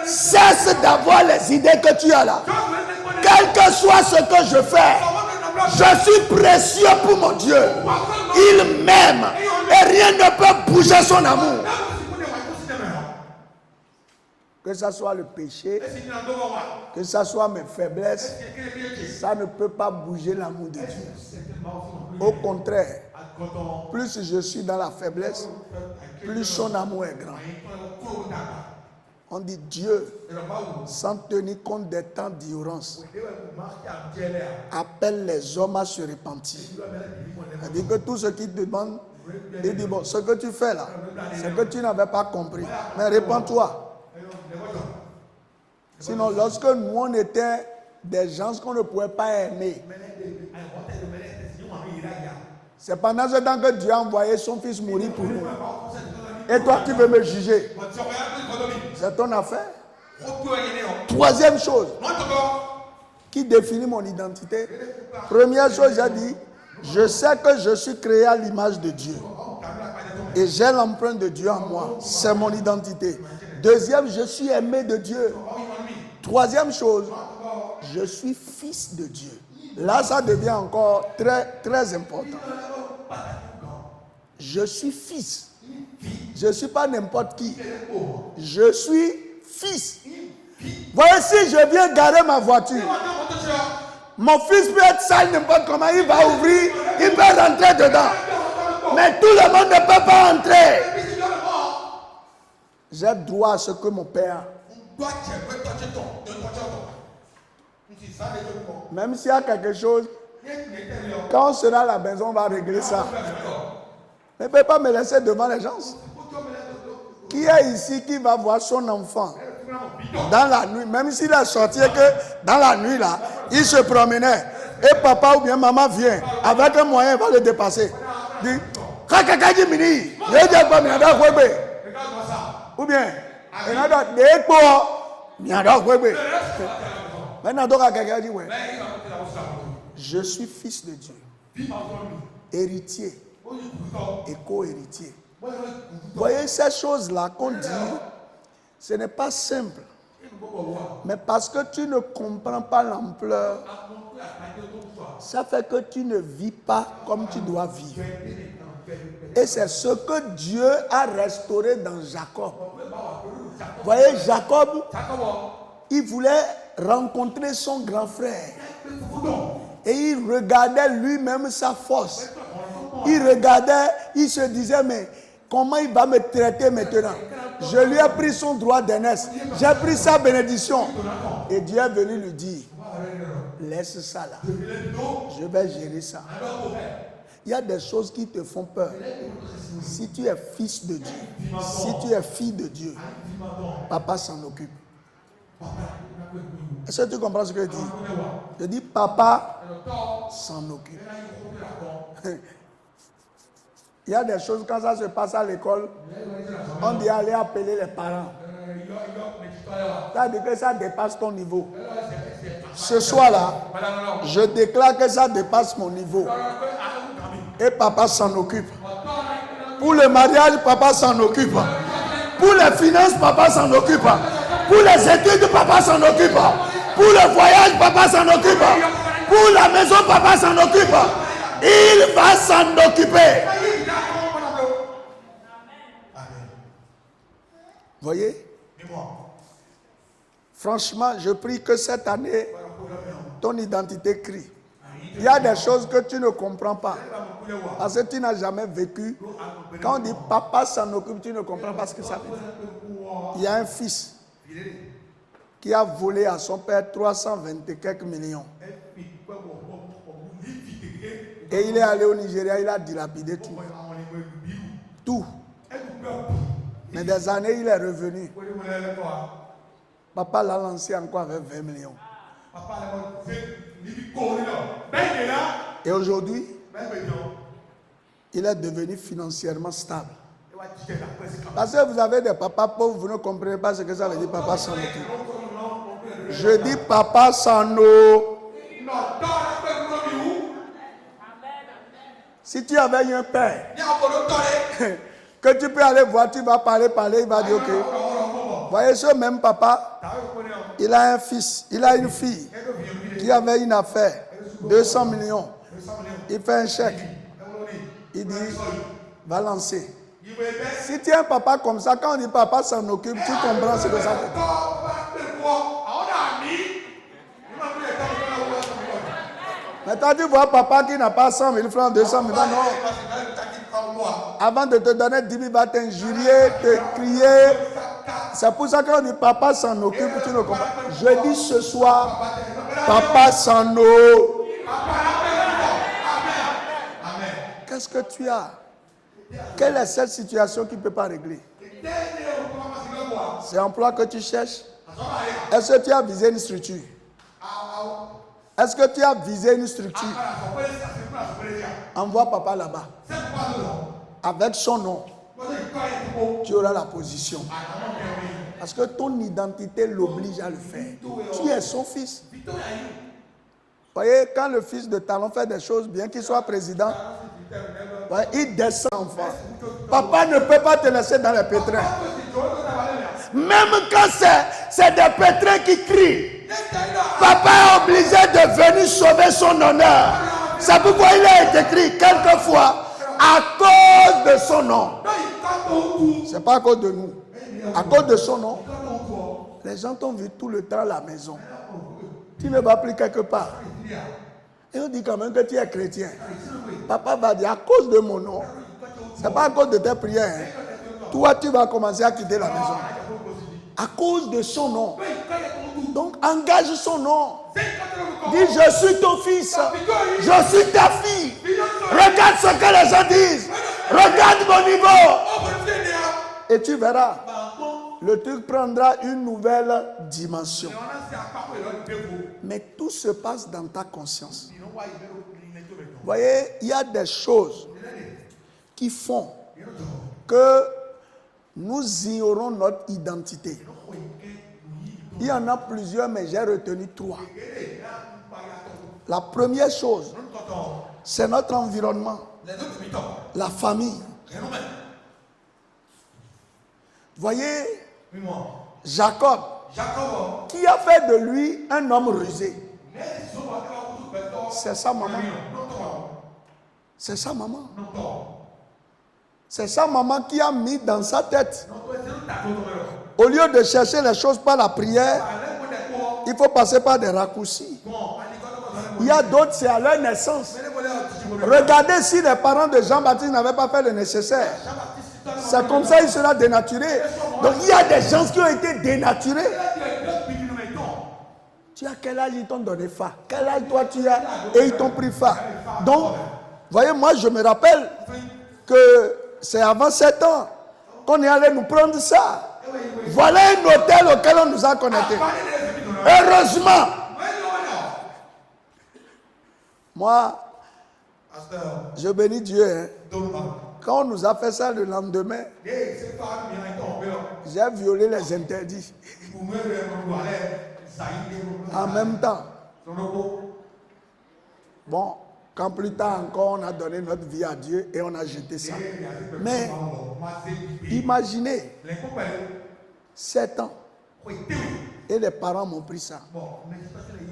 Cesse d'avoir les idées que tu as là. Quel que soit ce que je fais, je suis précieux pour mon Dieu. Il m'aime et rien ne peut bouger son amour. Que ce soit le péché, que ce soit mes faiblesses, ça ne peut pas bouger l'amour de Dieu. Au contraire, plus je suis dans la faiblesse, plus son amour est grand. On dit Dieu, sans tenir compte des temps d'ignorance, appelle les hommes à se repentir. C'est-à-dire que tout ce qu'il demande, il dit bon, ce que tu fais là, c'est que tu n'avais pas compris. Mais répands-toi. Sinon, lorsque nous on était des gens qu'on ne pouvait pas aimer, c'est pendant ce temps que Dieu a envoyé son fils mourir pour nous. Et toi, tu veux me juger? C'est ton affaire. Troisième chose qui définit mon identité. Première chose, j'ai dit, je sais que je suis créé à l'image de Dieu. Et j'ai l'empreinte de Dieu en moi. C'est mon identité. Deuxième, je suis aimé de Dieu. Troisième chose, je suis fils de Dieu. Là, ça devient encore très, très important. Je suis fils. Je ne suis pas n'importe qui. Je suis fils. Voyez, si je viens garer ma voiture, mon fils peut être sale n'importe comment, il va ouvrir, il peut rentrer dedans. Mais tout le monde ne peut pas entrer. J'ai droit à ce que mon père. Même s'il y a quelque chose, quand on sera à la maison, on va régler ça. Mais ne peut pas me laisser devant les gens. Qui est ici qui va voir son enfant dans la nuit, même s'il est sorti et que dans la nuit là, il se promenait et papa ou bien maman vient avec un moyen, il va le dépasser. Dit, ou bien, je suis fils de Dieu, héritier et co-héritier. Voyez ces choses-là qu'on dit, ce n'est pas simple. Mais parce que tu ne comprends pas l'ampleur, ça fait que tu ne vis pas comme tu dois vivre. Et c'est ce que Dieu a restauré dans Jacob. Voyez, Jacob, il voulait rencontrer son grand frère. Et il regardait lui-même sa force. Il regardait, il se disait, mais comment il va me traiter maintenant? Je lui ai pris son droit d'aînesse. J'ai pris sa bénédiction. Et Dieu est venu lui dire, laisse ça là. Je vais gérer ça. Il y a des choses qui te font peur. Si tu es fils de Dieu, si tu es fille de Dieu, papa s'en occupe. Est-ce que tu comprends ce que je dis? Je dis papa s'en occupe. Il y a des choses, quand ça se passe à l'école, on dit aller appeler les parents. C'est-à-dire que ça dépasse ton niveau. Ce soir-là, je déclare que ça dépasse mon niveau. Et papa s'en occupe. Pour le mariage, papa s'en occupe. Pour les finances, papa s'en occupe. Pour les études, papa s'en occupe. Pour le voyage, papa s'en occupe. Pour la maison, papa s'en occupe. Il va s'en occuper. Voyez? Franchement, je prie que cette année, ton identité crie. Il y a des choses que tu ne comprends pas. Parce que tu n'as jamais vécu. Quand on dit papa s'en occupe, tu ne comprends pas ce que ça veut dire. Il y a un fils. qui a volé à son père 320 et quelques millions. Et il est allé au Nigeria, il a dilapidé tout. Tout. Mais des années, il est revenu. Papa l'a lancé encore avec 20 millions. Et aujourd'hui, il est devenu financièrement stable. Parce que vous avez des papas pauvres, vous ne comprenez pas ce que ça veut dire papa sans occupe. Je dis papa sans eau. Si tu avais eu un père que tu peux aller voir, tu vas parler, il va dire ok. Voyez ce même papa, il a un fils, il a une fille qui avait une affaire, 200 millions. Il fait un chèque. Il dit, va lancer. Si tu es un papa comme ça, quand on dit papa s'en occupe, tu comprends ce que ça veut dire. Maintenant, tu vois papa qui n'a pas 100 000 francs, 200 000 francs, non. Avant de te donner 10 000, il va t'injurier, te crier. C'est pour ça qu'on dit papa s'en occupe, tu ne comprends pas. Je dis ce soir, papa s'en occupe. Qu'est-ce que tu as? Quelle est cette situation qui ne peut pas régler? C'est l'emploi que tu cherches? Est-ce que tu as visé une structure? Est-ce que tu as visé une structure? Envoie papa là-bas. Avec son nom, tu auras la position. Parce que ton identité l'oblige à le faire. Tu es son fils. Vous voyez, quand le fils de Talon fait des choses, bien qu'il soit président, ouais, il descend en face. Papa ne peut pas te laisser dans les pétrins. Même quand c'est des pétrins qui crient, papa est obligé de venir sauver son honneur. C'est pourquoi il a été écrit quelquefois à cause de son nom. C'est pas à cause de nous. À cause de son nom. Les gens t'ont vu tout le temps à la maison. Tu ne vas plus quelque part. Et on dit quand même que tu es chrétien. Papa va dire à cause de mon nom. Ce n'est pas à cause de tes prières. Hein. Toi, tu vas commencer à quitter la maison. À cause de son nom. Donc, engage son nom. Dis, je suis ton fils. Je suis ta fille. Regarde ce que les gens disent. Regarde mon niveau. Et tu verras. Le truc prendra une nouvelle dimension. Mais tout se passe dans ta conscience. Vous voyez, il y a des choses qui font que nous ignorons notre identité. Il y en a plusieurs, mais j'ai retenu 3. La première chose, c'est notre environnement, la famille. Voyez, Jacob, qui a fait de lui un homme rusé. C'est sa maman. C'est sa maman. C'est sa maman qui a mis dans sa tête. Au lieu de chercher les choses par la prière, il faut passer par des raccourcis. Il y a d'autres, c'est à leur naissance. Regardez si les parents de Jean-Baptiste n'avaient pas fait le nécessaire. C'est comme ça qu'il sera dénaturé. Donc il y a des gens qui ont été dénaturés. Tu as quel âge ils t'ont donné fa? Quel âge toi tu as? Et ils t'ont pris fa. Donc, voyez, moi je me rappelle que c'est avant 7 ans qu'on est allé nous prendre ça. Voilà un hôtel auquel on nous a connectés. Heureusement. Moi, je bénis Dieu. Hein. Quand on nous a fait ça le lendemain, j'ai violé les interdits. En même temps. Bon, quand plus tard encore, on a donné notre vie à Dieu et on a jeté ça. Mais, imaginez, 7 ans. Et les parents m'ont pris ça.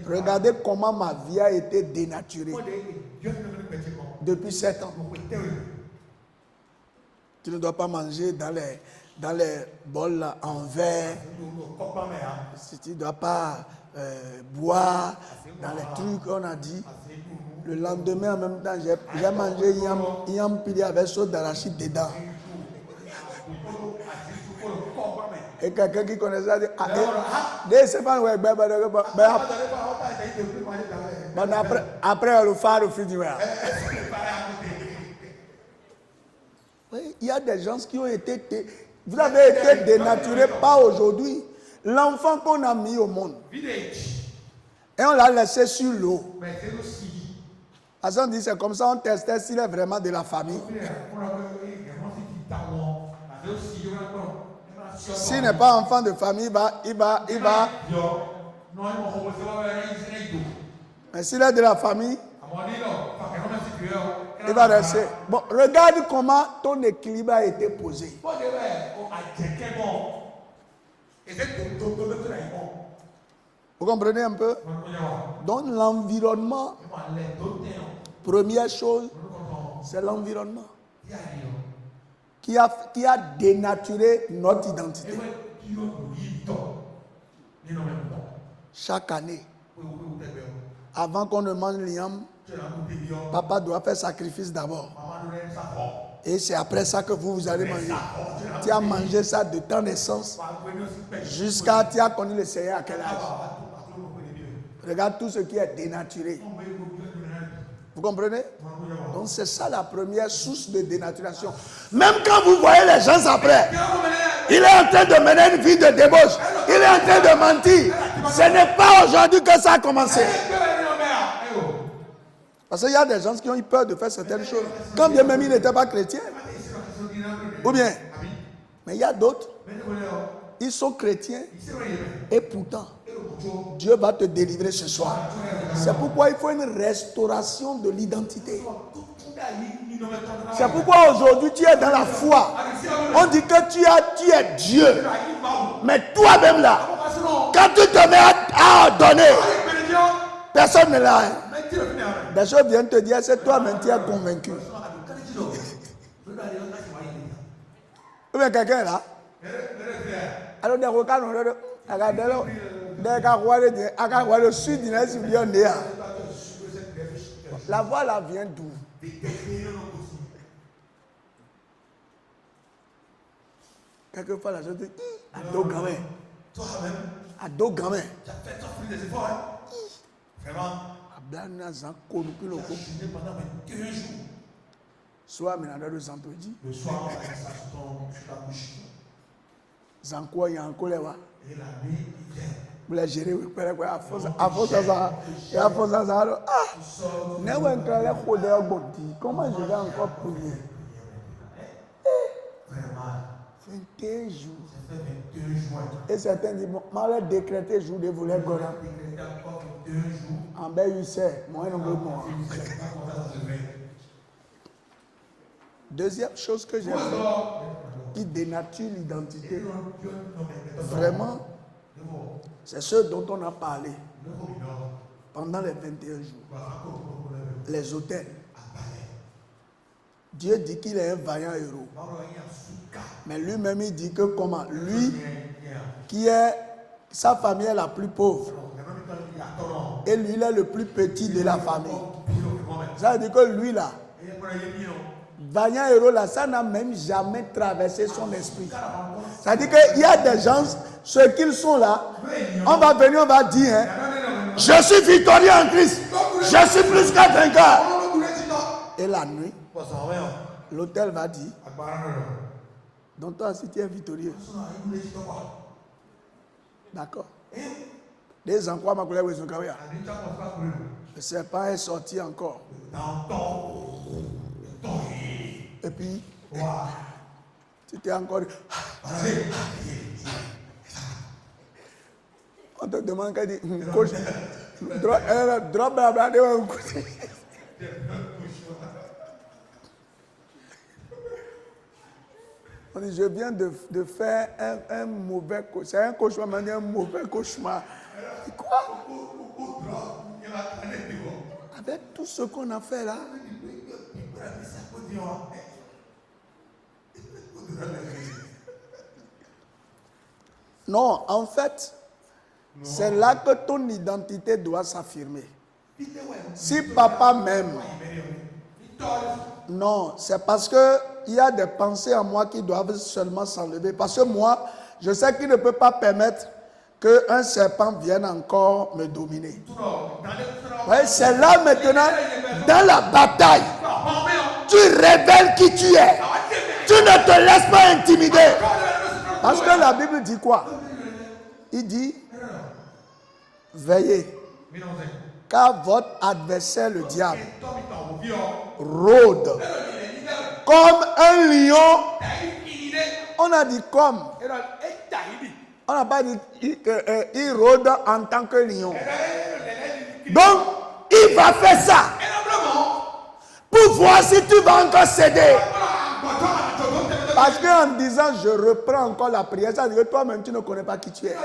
Regardez comment ma vie a été dénaturée. Depuis 7 ans. Tu ne dois pas manger dans les bols en verre. Si tu ne dois pas boire dans les trucs qu'on a dit. Le lendemain, en même temps, j'ai mangé yam pili avec sauce d'arachide dedans. Et quelqu'un qui connaît ça dit, c'est pas après le phare au futur. Oui, il y a des gens qui ont été... Vous avez été dénaturés, pas aujourd'hui. L'enfant qu'on a mis au monde. Et on l'a laissé sur l'eau. Parce qu'on dit, c'est comme ça, on testait s'il est vraiment de la famille. S'il n'est pas enfant de famille, il va. Mais s'il est de la famille, il va rester. Bon, regarde comment ton équilibre a été posé. Vous comprenez un peu? Donc l'environnement, première chose, c'est l'environnement qui a dénaturé notre identité. Chaque année, avant qu'on ne mange l'iam, papa doit faire sacrifice d'abord. Et c'est après ça que vous allez manger. Tu as mangé ça de ton naissance jusqu'à tu as connu le Seigneur à quel âge? Regarde tout ce qui est dénaturé. Vous comprenez? Donc c'est ça la première source de dénaturation. Même quand vous voyez les gens après, il est en train de mener une vie de débauche. Il est en train de mentir. Ce n'est pas aujourd'hui que ça a commencé. Parce qu'il y a des gens qui ont eu peur de faire certaines choses. Quand bien même ils n'étaient pas chrétiens. Ou bien. Mais il y a d'autres. Ils sont chrétiens. Et pourtant, Dieu va te délivrer ce soir. C'est pourquoi il faut une restauration de l'identité. C'est pourquoi aujourd'hui tu es dans la foi. On dit que tu es Dieu. Mais toi-même là, quand tu te mets à donner, personne ne l'a. Des choses viennent te dire, c'est toi-même qui es convaincu. Ou bien quelqu'un est là. Alors, des regards, la voix là vient d'où? Quelquefois la chose dit, ado gamin. Ado gamin. Tu as fait souffrir des efforts, hein? Vraiment. Soit maintenant de Zantodi. Le soir, ça tombe sur ta bouche. Zankwa Yankolewa. Et la nuit, il vient. Vous la gérez, vous pouvez faire à force ça. Et à force ça. Comment je vais encore prier? 21 jours. Et certains disent, mal décrété jour de voler Goran. En bas, il sait, moi, non, moi. Deuxième chose que j'ai fait, qui dénature l'identité, vraiment, c'est ce dont on a parlé pendant les 21 jours. Les hôtels. Dieu dit qu'il est un vaillant héros. Mais lui-même, il dit que comment? Lui, qui est, sa famille est la plus pauvre. Et lui, il est le plus petit de la famille. Ça veut dire que lui, là, vaillant héros, là, ça n'a même jamais traversé son esprit. Ça veut dire qu'il y a des gens, ceux qu'ils sont là, on va venir, on va dire, hein, je suis victorieux en Christ. Je suis plus qu'un vainqueur. Et la nuit, l'hôtel va dire, donc toi, si tu es victorieux. D'accord. Les enfants, ma collègue, le serpent est sorti encore. Et puis, tu t'es encore. On te demande qu'elle dit, coach, drop la blague de un côté. On dit, je viens de faire un mauvais cauchemar. C'est un cauchemar, mais un mauvais cauchemar. Quoi? Avec tout ce qu'on a fait là. Non, en fait, c'est là que ton identité doit s'affirmer. Si papa m'aime, non, c'est parce que il y a des pensées en moi qui doivent seulement s'enlever. Parce que moi, je sais qu'il ne peut pas permettre qu'un serpent vienne encore me dominer. Ouais, c'est là maintenant, dans la bataille, tu révèles qui tu es. Tu ne te laisses pas intimider. Parce que la Bible dit quoi? Il dit, veillez, car votre adversaire, le diable, rôde comme un lion. On a dit comme. On n'a pas dit il rôde en tant que lion. Donc, il va faire ça pour voir si tu vas encore céder. Parce qu'en disant je reprends encore la prière, ça veut dire que toi-même tu ne connais pas qui tu es.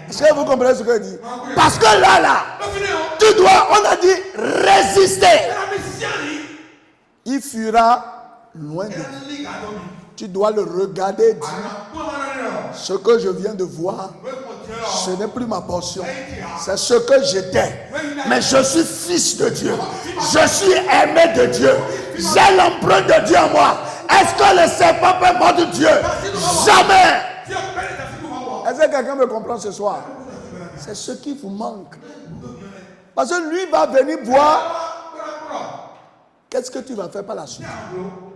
Est-ce que vous comprenez ce que je dis? Parce que là, tu dois, on a dit résister. Il fuira loin de toi. Tu dois le regarder et dire, ce que je viens de voir, ce n'est plus ma portion. C'est ce que j'étais. Mais je suis fils de Dieu. Je suis aimé de Dieu. J'ai l'empreinte de Dieu en moi. Est-ce que le serpent peut mordre Dieu? Jamais. Est-ce que quelqu'un me comprend ce soir? C'est ce qui vous manque. Parce que lui va venir voir. Qu'est-ce que tu vas faire par la suite?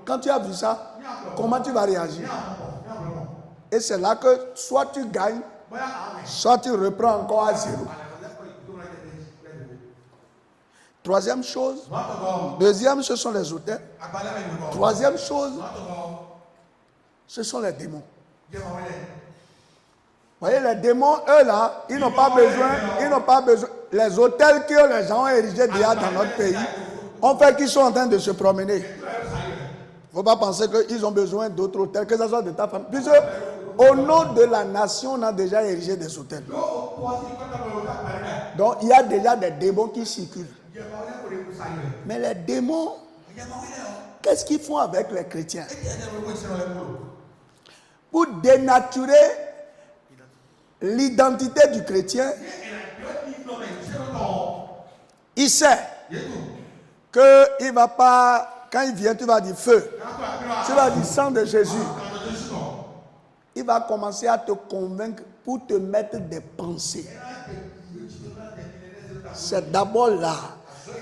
Quand tu as vu ça, comment tu vas réagir? Et c'est là que soit tu gagnes, soit tu reprends encore à zéro. Troisième chose. Deuxième, ce sont les autels. Troisième chose, ce sont les démons. Vous voyez, les démons, eux là, ils n'ont pas besoin, les hôtels que les gens ont érigés déjà dans notre pays, ont fait qu'ils sont en train de se promener. Il ne faut pas penser qu'ils ont besoin d'autres hôtels, que ce soit de ta famille. Puisque, au nom de la nation, on a déjà érigé des hôtels. Donc, il y a déjà des démons qui circulent. Mais les démons, qu'est-ce qu'ils font avec les chrétiens? Pour dénaturer l'identité du chrétien, il sait qu'il ne va pas, quand il vient, tu vas dire feu, tu vas dire sang de Jésus. Il va commencer à te convaincre pour te mettre des pensées. C'est d'abord là.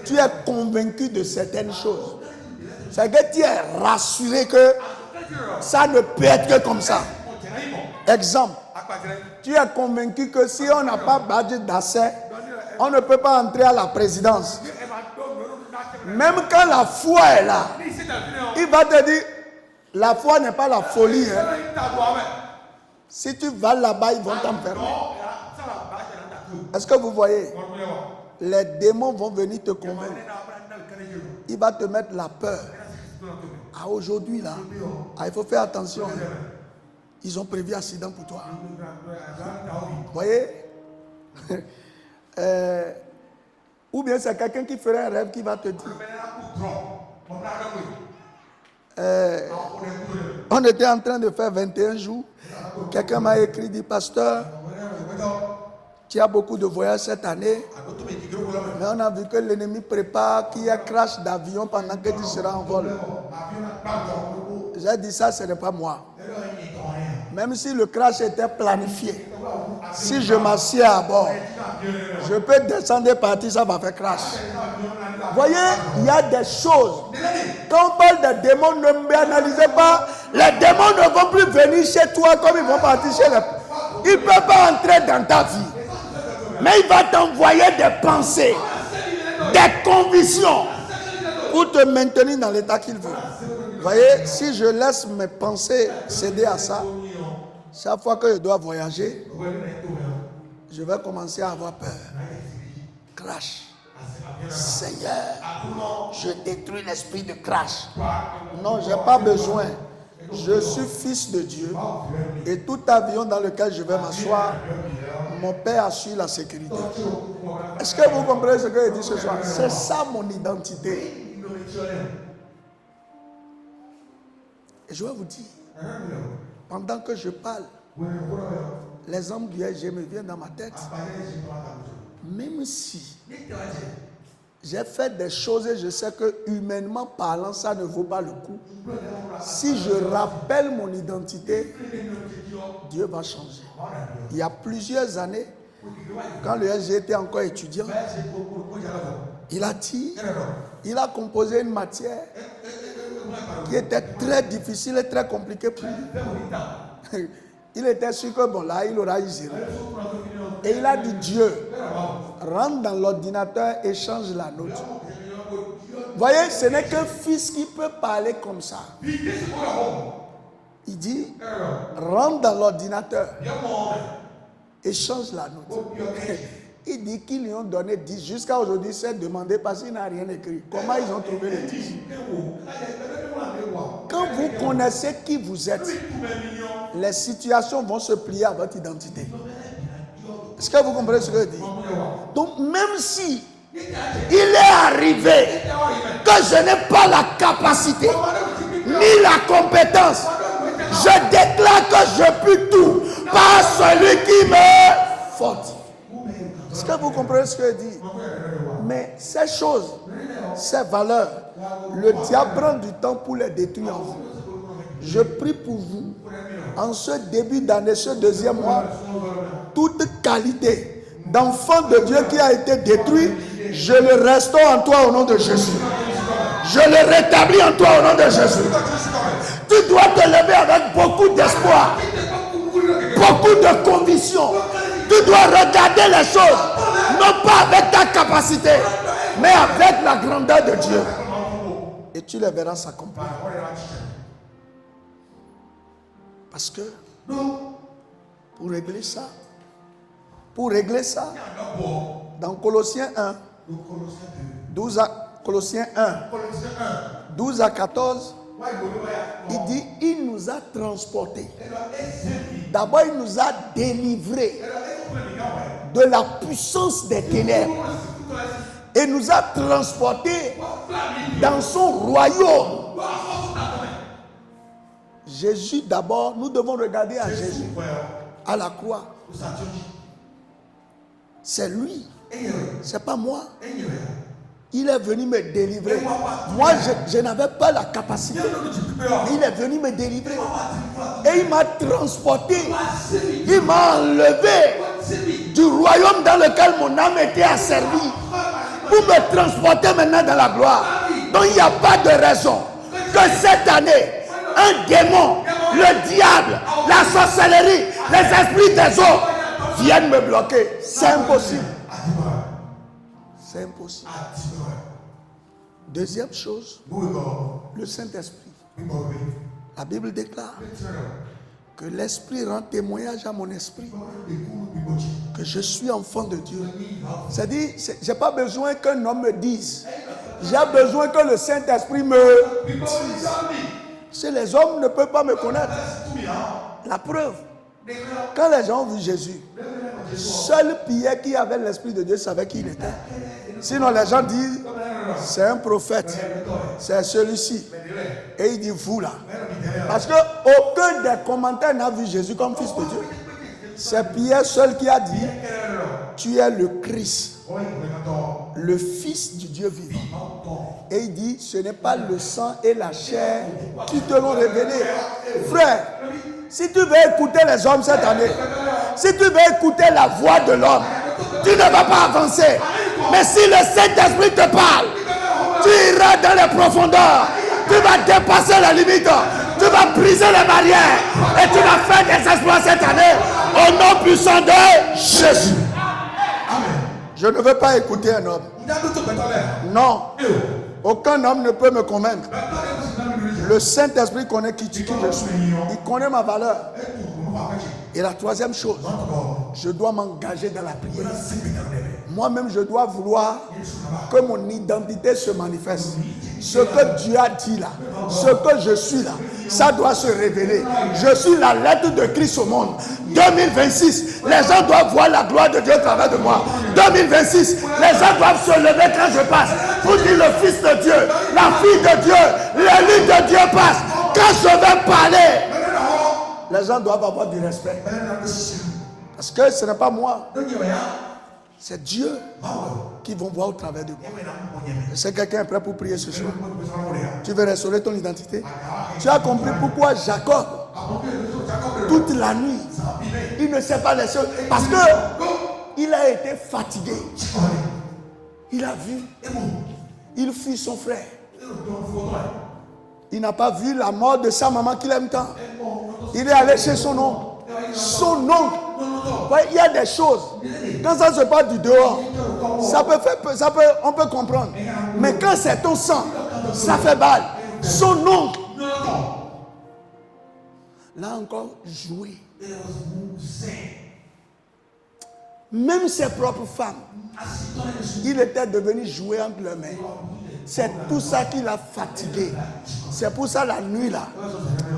Tu es convaincu de certaines choses. C'est que tu es rassuré que ça ne peut être que comme ça. Exemple, tu es convaincu que si on n'a pas badge d'accès, on ne peut pas entrer à la présidence. Même quand la foi est là, il va te dire, la foi n'est pas la folie. Hein. Si tu vas là-bas, ils vont t'enfermer. Est-ce que vous voyez? Les démons vont venir te convaincre. Il va te mettre la peur. Ah, aujourd'hui, là, il faut faire attention. Ils ont prévu un accident pour toi. Vous voyez? Ou bien c'est quelqu'un qui ferait un rêve qui va te dire. On était en train de faire 21 jours. Quelqu'un m'a écrit, dit, pasteur, tu as beaucoup de voyages cette année. Mais on a vu que l'ennemi prépare qu'il y a crash d'avion pendant que tu seras en vol. J'ai dit ça, ce n'est pas moi. Même si le crash était planifié, si je m'assieds à bord, je peux descendre et partir, ça va faire crash. Vous voyez, il y a des choses. Quand on parle des démons, ne m'analysez pas. Les démons ne vont plus venir chez toi comme ils vont partir chez les... Ils ne peuvent pas entrer dans ta vie. Mais il va t'envoyer des pensées, des convictions pour te maintenir dans l'état qu'il veut. Vous voyez, si je laisse mes pensées céder à ça, chaque fois que je dois voyager, je vais commencer à avoir peur. Crash. Seigneur, je détruis l'esprit de crash. Non, je n'ai pas besoin. Je suis fils de Dieu et tout avion dans lequel je vais m'asseoir, mon Père assure la sécurité. Est-ce que vous comprenez ce que je dis ce soir? C'est ça mon identité. Et je vais vous dire, pendant que je parle, les hommes du SG me viennent dans ma tête. Même si J'ai fait des choses et je sais que humainement parlant, ça ne vaut pas le coup. Si je rappelle mon identité, Dieu va changer. Il y a plusieurs années, quand le SG était encore étudiant, il a dit, il a composé une matière qui était très difficile et très compliquée pour lui. Il était sûr que bon là, il aura eu 0. Et il a dit, Dieu, rentre dans l'ordinateur et change la note. Voyez, ce n'est qu'un fils qui peut parler comme ça. Il dit, rentre dans l'ordinateur et change la note. Il dit qu'ils lui ont donné 10. Jusqu'à aujourd'hui, c'est demandé parce qu'il n'a rien écrit. Comment ils ont trouvé les 10? Quand vous connaissez qui vous êtes, les situations vont se plier à votre identité. Est-ce que vous comprenez ce que je dis? Donc, même si il est arrivé que je n'ai pas la capacité ni la compétence, je déclare que je peux tout par celui qui me fortifie. Est-ce que vous comprenez ce que je dis? Mais ces choses, ces valeurs, le diable prend du temps pour les détruire en vous. Je prie pour vous, en ce début d'année, ce deuxième mois, toute qualité d'enfant de Dieu qui a été détruit, je le restaure en toi au nom de Jésus. Je le rétablis en toi au nom de Jésus. Tu dois te lever avec beaucoup d'espoir, beaucoup de conviction. Tu dois regarder les choses, non pas avec ta capacité, mais avec la grandeur de Dieu. Et tu les verras s'accomplir. Parce que, pour régler ça, dans Colossiens 1, 12 à 14, il dit, il nous a transportés. D'abord, il nous a délivrés de la puissance des ténèbres et nous a transportés dans son royaume. Jésus d'abord, nous devons regarder à Jésus, à la croix. C'est lui, c'est pas moi. Il est venu me délivrer. Moi, je n'avais pas la capacité. Il est venu me délivrer. Et il m'a transporté. Il m'a enlevé du royaume dans lequel mon âme était asservie pour me transporter maintenant dans la gloire. Donc, il n'y a pas de raison que cette année, un démon, le diable, la sorcellerie, les esprits des eaux viennent me bloquer. C'est impossible. C'est impossible. Deuxième chose, le Saint-Esprit. La Bible déclare que l'Esprit rend témoignage à mon esprit que je suis enfant de Dieu. C'est-à-dire, je n'ai pas besoin qu'un homme me dise. J'ai besoin que le Saint-Esprit me dise. Si les hommes ne peuvent pas me connaître, la preuve, quand les gens ont vu Jésus, seul Pierre qui avait l'Esprit de Dieu savait qui il était. Sinon les gens disent, c'est un prophète, c'est celui-ci. Et il dit, vous là. Parce qu'aucun des commentaires n'a vu Jésus comme fils de Dieu. C'est Pierre seul qui a dit, tu es le Christ, le Fils du Dieu vivant. Et il dit, ce n'est pas le sang et la chair qui te l'ont révélé. Frère, si tu veux écouter les hommes cette année, si tu veux écouter la voix de l'homme, tu ne vas pas avancer. Mais si le Saint-Esprit te parle, tu iras dans les profondeurs, tu vas dépasser la limite, tu vas briser les barrières et tu vas faire des exploits cette année au nom puissant de Jésus. Je ne veux pas écouter un homme. Non. Aucun homme ne peut me convaincre. Le Saint-Esprit connaît qui je suis. Il connaît ma valeur. Et la troisième chose, je dois m'engager dans la prière. Moi-même, je dois vouloir que mon identité se manifeste. Ce que Dieu a dit là, ce que je suis là, ça doit se révéler. Je suis la lettre de Christ au monde. 2026, les gens doivent voir la gloire de Dieu au travers de moi. 2026, les gens doivent se lever quand je passe pour dire le Fils de Dieu, la fille de Dieu, l'élu de Dieu passe. Quand je vais parler, les gens doivent avoir du respect. Parce que ce n'est pas moi. C'est Dieu qui va voir au travers de moi. Est-ce que quelqu'un est prêt pour prier ce soir? Tu veux restaurer ton identité? Tu as compris pourquoi Jacob, toute la nuit, il ne sait pas les choses. Parce que il a été fatigué. Il a vu. Il fuit son frère. Il n'a pas vu la mort de sa maman qu'il aime tant. Il est allé chez son oncle. Son oncle. Ouais, il y a des choses. Quand ça se passe du dehors, on peut comprendre. Mais quand c'est ton sang, ça fait mal. Son oncle. Là encore, joué. Même ses propres femmes, il était devenu joué entre leurs mains. C'est tout ça qui l'a fatigué. C'est pour ça la nuit là,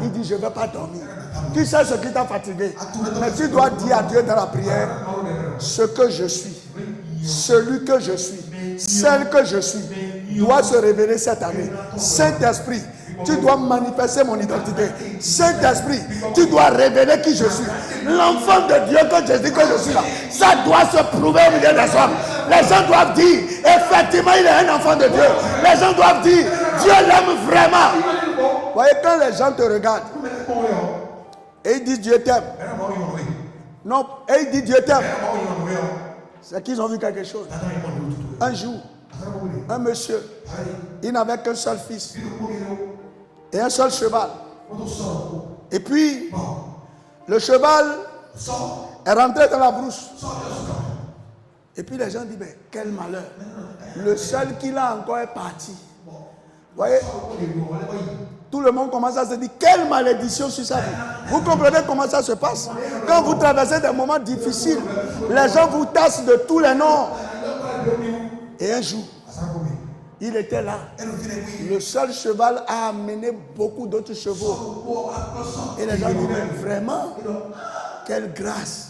il dit je ne vais pas dormir. Tu sais ce qui t'a fatigué. Mais tu dois dire à Dieu dans la prière, ce que je suis, celui que je suis, celle que je suis, doit se révéler cette année. Saint-Esprit, tu dois manifester mon identité. Saint-Esprit, tu dois révéler qui je suis. L'enfant de Dieu que je dis que je suis là, ça doit se prouver au milieu des hommes. Les gens doivent dire, effectivement, il est un enfant de Dieu. Les gens doivent dire, Dieu l'aime vraiment. Vous voyez, quand les gens te regardent, et ils disent Dieu t'aime. Non, et ils disent Dieu t'aime. C'est qu'ils ont vu quelque chose. Un jour, un monsieur, il n'avait qu'un seul fils et un seul cheval. Et puis, le cheval est rentré dans la brousse. Et puis les gens disent, mais quel malheur. Le seul qu'il a encore est parti. Vous voyez, tout le monde commence à se dire, quelle malédiction sur sa vie. Vous comprenez comment ça se passe? Quand vous traversez des moments difficiles, les gens vous tassent de tous les noms. Et un jour, il était là. Le seul cheval a amené beaucoup d'autres chevaux. Et les gens disent, vraiment, quelle grâce.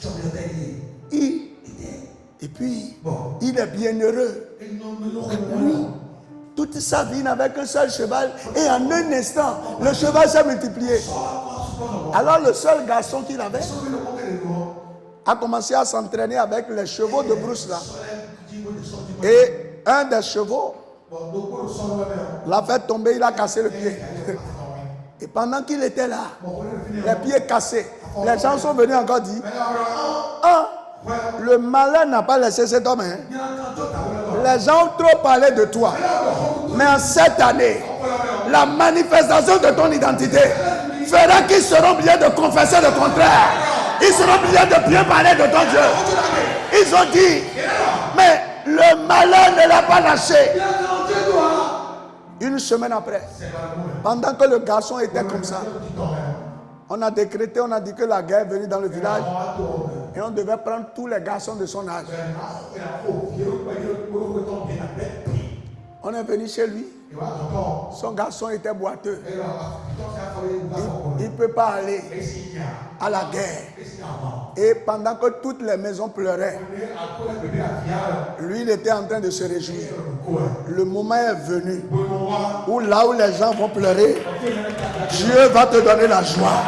Et puis, il est bienheureux. Lui, toute sa vie, il n'avait qu'un seul cheval. Et en un instant, le cheval s'est multiplié. Alors, le seul garçon qu'il avait a commencé à s'entraîner avec les chevaux de brousse là. Et un des chevaux l'a fait tomber, il a cassé le pied. Et pendant qu'il était là, les pieds cassés, les gens sont venus encore dire, le malin n'a pas laissé cet homme. Les gens ont trop parlé de toi. Mais en cette année, la manifestation de ton identité fera qu'ils seront obligés de confesser le contraire. Ils seront obligés de bien parler de ton Dieu. Ils ont dit, mais le malin ne l'a pas lâché. Une semaine après, pendant que le garçon était comme ça, on a décrété, on a dit que la guerre est venue dans le village et on devait prendre tous les garçons de son âge. On est venu chez lui. Son garçon était boiteux. Il ne peut pas aller à la guerre. Et pendant que toutes les maisons pleuraient, lui, il était en train de se réjouir. Le moment est venu où là où les gens vont pleurer, Dieu va te donner la joie.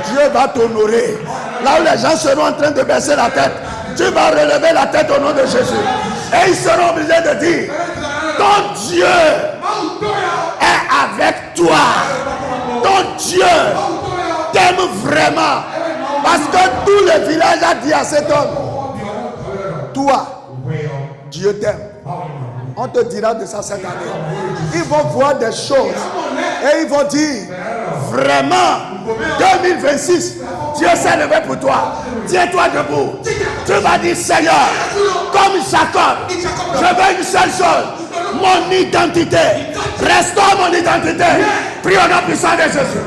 Dieu va t'honorer. Là où les gens seront en train de baisser la tête, tu vas relever la tête au nom de Jésus. Et ils seront obligés de dire, ton Dieu est avec toi. Ton Dieu t'aime vraiment. Parce que tout le village a dit à cet homme, toi, Dieu t'aime. On te dira de ça cette année. Ils vont voir des choses et ils vont dire, vraiment, 2026, Dieu s'est levé pour toi. Tiens-toi debout. Tu vas dire, Seigneur, comme Jacob, je veux une seule chose, mon identité. Restaure mon identité. Prie au nom puissant de Jésus.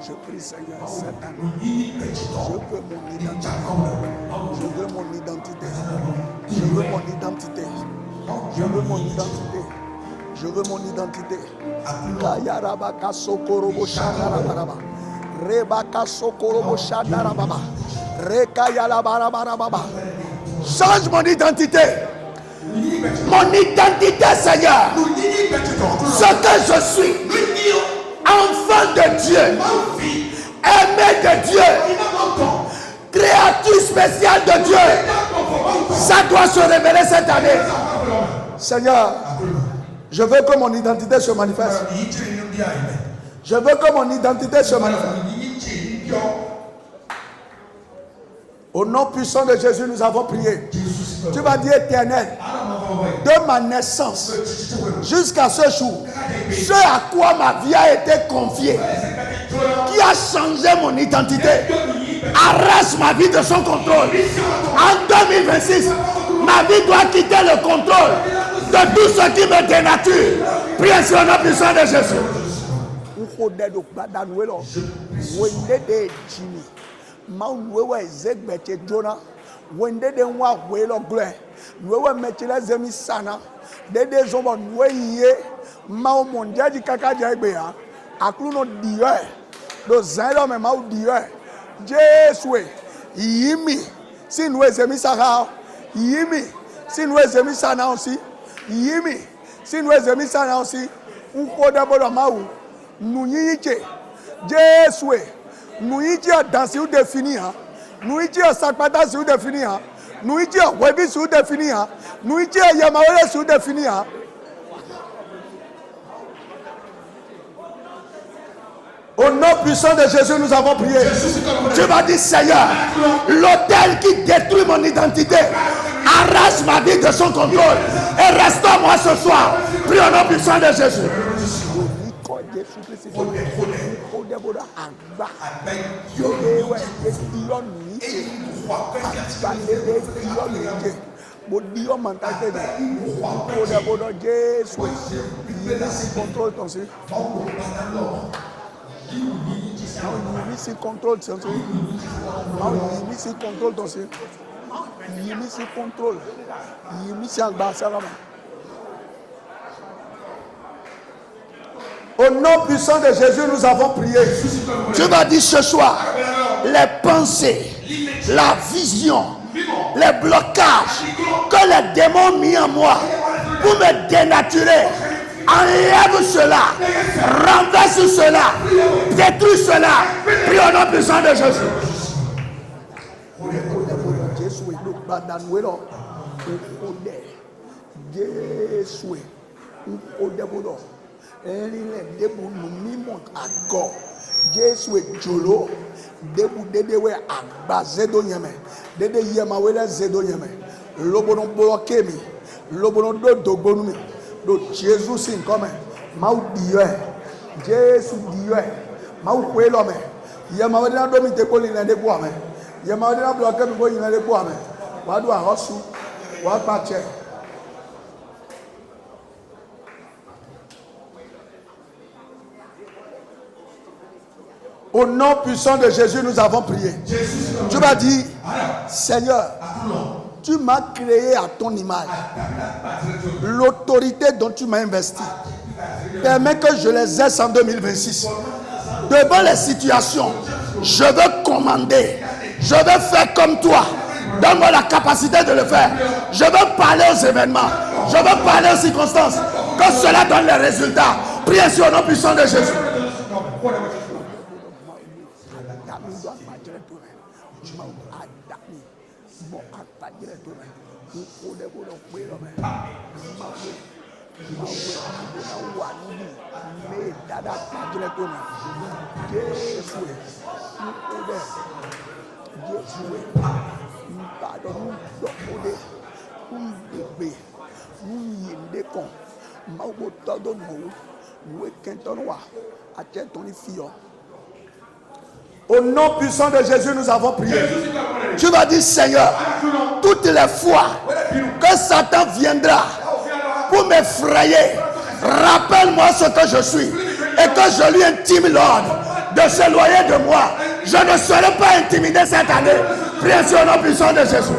Je prie, Seigneur, cette année, je veux mon identité. Je veux mon identité. Je veux mon identité. Je veux mon identité. Je veux mon identité. Kayarabaka sokorobo shandarababa. Rebaka sokorobo shandarababa. Rekayalabarababa. Change mon identité. Mon identité, Seigneur. Ce que je suis. Enfant de Dieu. Aimé de Dieu. Créature spécial de Dieu, ça doit se révéler cette année. Seigneur, je veux que mon identité se manifeste. Je veux que mon identité se manifeste. Au nom puissant de Jésus, nous avons prié. Tu vas dire Éternel, de ma naissance jusqu'à ce jour, ce à quoi ma vie a été confiée, qui a changé mon identité, arrache ma vie de son contrôle. En 2026, ma vie doit quitter le contrôle de tout ce qui me dénature. Priez sur le nom puissant de Jésus. Mauwe zegbeche jona wende de nwa welo gle wewe mechile zemi sana dede zombo nweye mau monjaji kaka jagbe ya akluno diwe do zailo me mau diwe Jeswe yimi sinwe zemi saka yimi sinwe zemi sana aussi yimi sinwe zemi sana aussi unkoda bodo mau nunyiche Jeswe nous y disons danser ou définir, nous y disons sakpata ou définir, nous y disons webi ou définir, nous y disons yamawele ou définir. Au nom puissant de Jésus, nous avons prié. Tu m'as dit, Seigneur, l'autel qui détruit mon identité, arrache ma vie de son contrôle et restaure-moi ce soir. Prie au nom puissant de Jésus. Au nom puissant de Jésus, nous avons prié. Tu vas dire ce soir, les pensées, la vision, les blocages que les démons ont mis en moi pour me dénaturer, enlève cela, renverse cela, détruis cela. Prie au nom puissant de Jésus. Jésus Jolo, Debu Dedewe Agbazedo Yeme, Dede Yamawela Zedo Yeme, Lobono Bolokemi, Lobono Dogbonomi, do Jésus sin comme Mau Dieu, Jésus Dieu, Mau Quelome, Yamawela Domite Colina de Boame, Yamawela Blocami Boyina de Boame, Wadua Hosu, Wapache. Au nom puissant de Jésus, nous avons prié. Tu m'as dit, Seigneur, tu m'as créé à ton image. L'autorité dont tu m'as investi permet que je les exerce en 2026. Devant les situations, je veux commander. Je veux faire comme toi. Donne-moi la capacité de le faire. Je veux parler aux événements. Je veux parler aux circonstances. Que cela donne les résultats. Priez sur le nom puissant de Jésus. Au nom puissant de Jésus, nous avons prié. Tu vas dire, Seigneur, toutes les fois que Satan viendra pour m'effrayer, rappelle-moi ce que je suis et que je lui intime l'ordre de s'éloigner de moi. Je ne serai pas intimidé cette année. Priez sur le nom puissant de Jésus.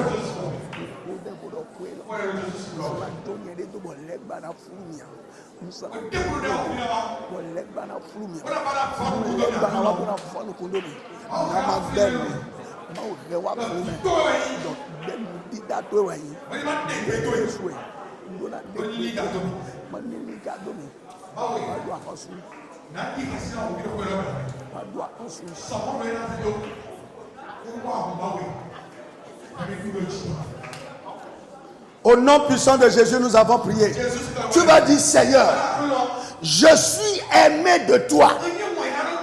Au nom puissant de Jésus, nous avons prié. Tu vas dire, Seigneur, je suis aimé de toi.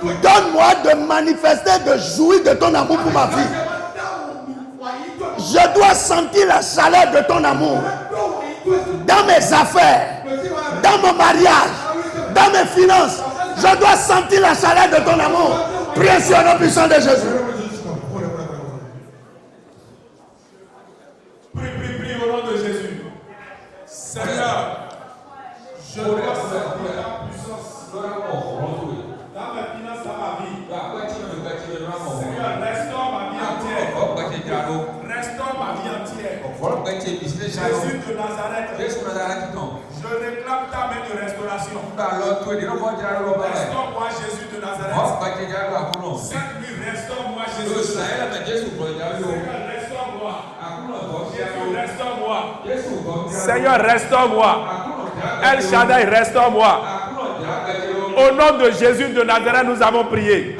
Donne-moi de manifester, de jouir de ton amour pour ma vie. Je dois sentir la chaleur de ton amour dans mes affaires, dans mon mariage, dans mes finances. Je dois sentir la chaleur de ton amour. Priez sur le nom puissant de Jésus. Prie au nom de Jésus. Seigneur, je dois sentir la puissance dans mes finances, dans ma vie. Seigneur, restaure ma vie entière. Restaure ma vie entière. Jésus de Nazareth. Je réclame ta main de restauration. Restaure-moi Jésus de Nazareth. Seigneur, restaure-moi Jésus. Seigneur, restaure-moi. Restaure-moi. Seigneur, restaure-moi. El Shaddai, restaure-moi. Au nom de Jésus de Nazareth, nous avons prié.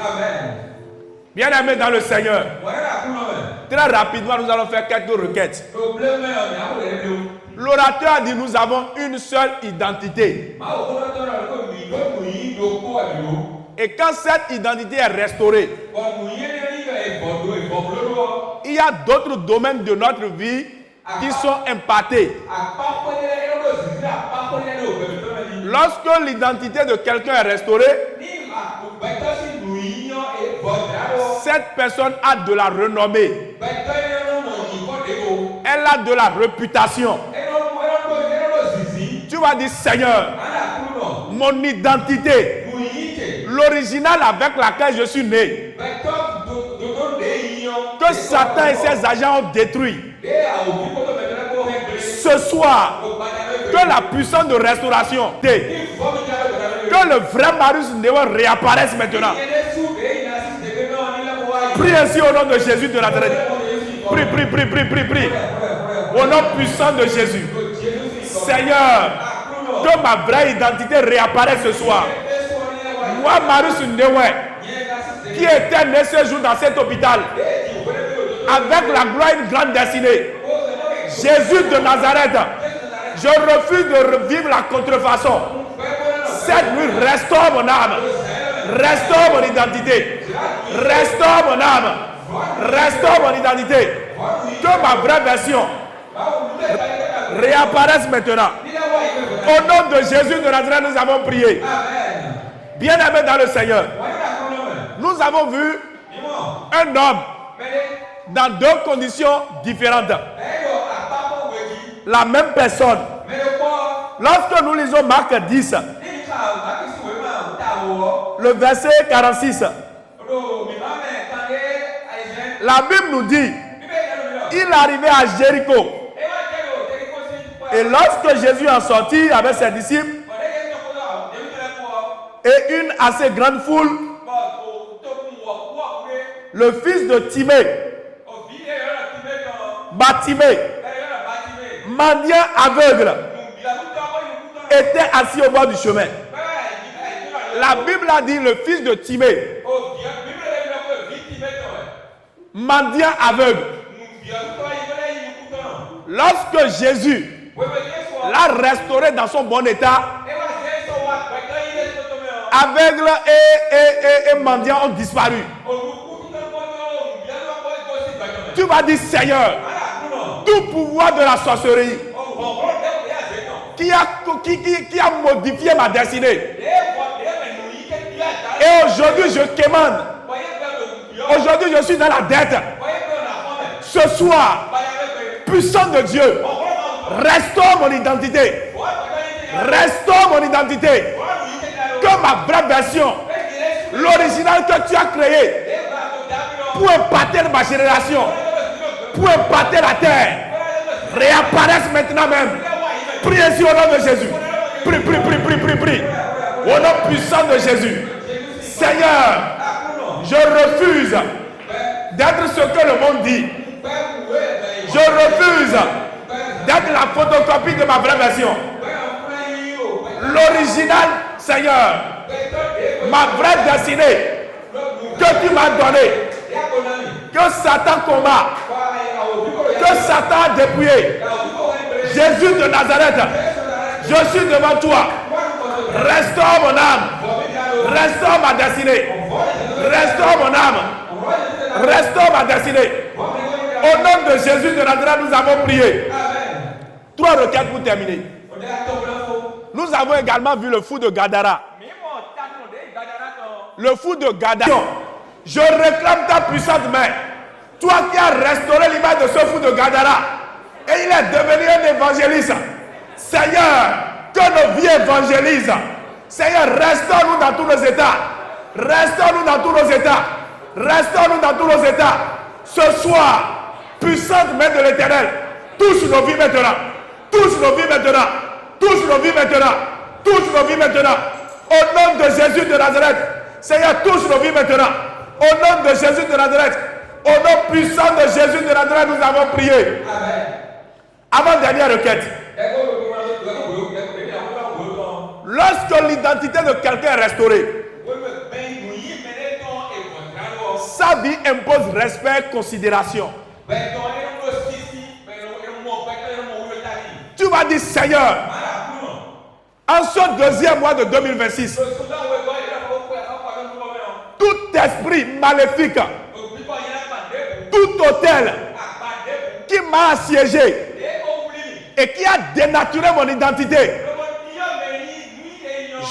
Bien-aimés dans le Seigneur, très rapidement, nous allons faire quelques requêtes. L'orateur a dit, nous avons une seule identité. Et quand cette identité est restaurée, il y a d'autres domaines de notre vie qui sont impactés. Lorsque l'identité de quelqu'un est restaurée, cette personne a de la renommée. Elle a de la réputation. Tu vas dire, Seigneur, mon identité, l'original avec laquelle je suis né, que Satan et ses agents ont détruit. Ce soir, que la puissance de restauration, que le vrai Marius Néo réapparaisse maintenant. Prie ainsi au nom de Jésus de Nazareth. Prie. Au nom puissant de Jésus. Seigneur, que ma vraie identité réapparaisse ce soir. Moi, Marius Néoué, qui était né ce jour dans cet hôpital, avec la gloire et une grande destinée. Jésus de Nazareth, je refuse de revivre la contrefaçon. Cette nuit, restaure mon âme. Restaure mon identité. Restaure mon âme. Restaure mon identité. Que ma vraie version réapparaisse maintenant. Au nom de Jésus de Nazareth, nous avons prié. Bien-aimés dans le Seigneur, nous avons vu un homme dans deux conditions différentes. La même personne. Lorsque nous lisons Marc 10, le verset 46, la Bible nous dit, il arrivait à Jéricho. Et lorsque Jésus en sortit avec ses disciples et une assez grande foule, le fils de Timée, Bartimée, mendiant aveugle, était assis au bord du chemin. La Bible a dit le fils de Timée, mendiant aveugle. Lorsque Jésus l'a restauré dans son bon état, aveugle et mendiant ont disparu. Tu vas dire, Seigneur, tout pouvoir de la sorcellerie qui a modifié ma destinée. Et aujourd'hui, je commande. Aujourd'hui, je suis dans la dette. Ce soir, puissant de Dieu, restaure mon identité. Restaure mon identité. Que ma vraie version, l'original que tu as créé, pour impacter ma génération, pour impacter la terre, réapparaisse maintenant même. Prie ici au nom de Jésus. Prie. Au nom puissant de Jésus. Seigneur, je refuse d'être ce que le monde dit. Je refuse d'être la photocopie de ma vraie version. L'original, Seigneur, ma vraie destinée que tu m'as donnée, que Satan combat, que Satan a dépouillé. Jésus de Nazareth, je suis devant toi. Restaure mon âme. Restaure ma destinée. Restaure mon âme. Restaure ma destinée. Au nom de Jésus de Nazareth, nous avons prié. 3 requêtes pour terminer. Nous avons également vu le fou de Gadara. Le fou de Gadara. Je réclame ta puissante main. Toi qui as restauré l'image de ce fou de Gadara. Et il est devenu un évangéliste. Seigneur, que nos vies évangélisent. Seigneur, restaure-nous dans tous nos états. Restaure-nous dans tous nos états. Restaure-nous dans tous nos états. Ce soir, puissante main de l'Éternel, touche nos vies maintenant. Touche nos vies maintenant. Touche nos vies maintenant. Touche nos vies maintenant. Au nom de Jésus de Nazareth. Seigneur, touche nos vies maintenant. Au nom de Jésus de Nazareth. Au nom puissant de Jésus de Nazareth, nous avons prié. Amen. Avant-dernière requête. Lorsque l'identité de quelqu'un est restaurée, sa vie impose respect et considération. Tu vas dire, Seigneur, en ce 2e mois de 2026, tout esprit maléfique, tout hôtel qui m'a assiégé et qui a dénaturé mon identité,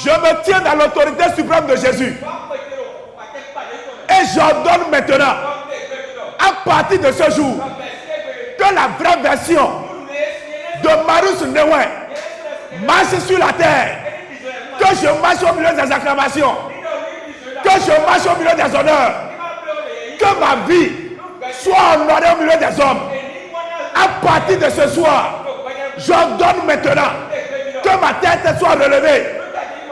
je me tiens dans l'autorité suprême de Jésus. Et j'ordonne maintenant, à partir de ce jour, que la vraie version de Marus Newe marche sur la terre. Que je marche au milieu des acclamations. Que je marche au milieu des honneurs. Que ma vie soit honorée au milieu des hommes. À partir de ce soir, j'ordonne maintenant que ma tête soit relevée.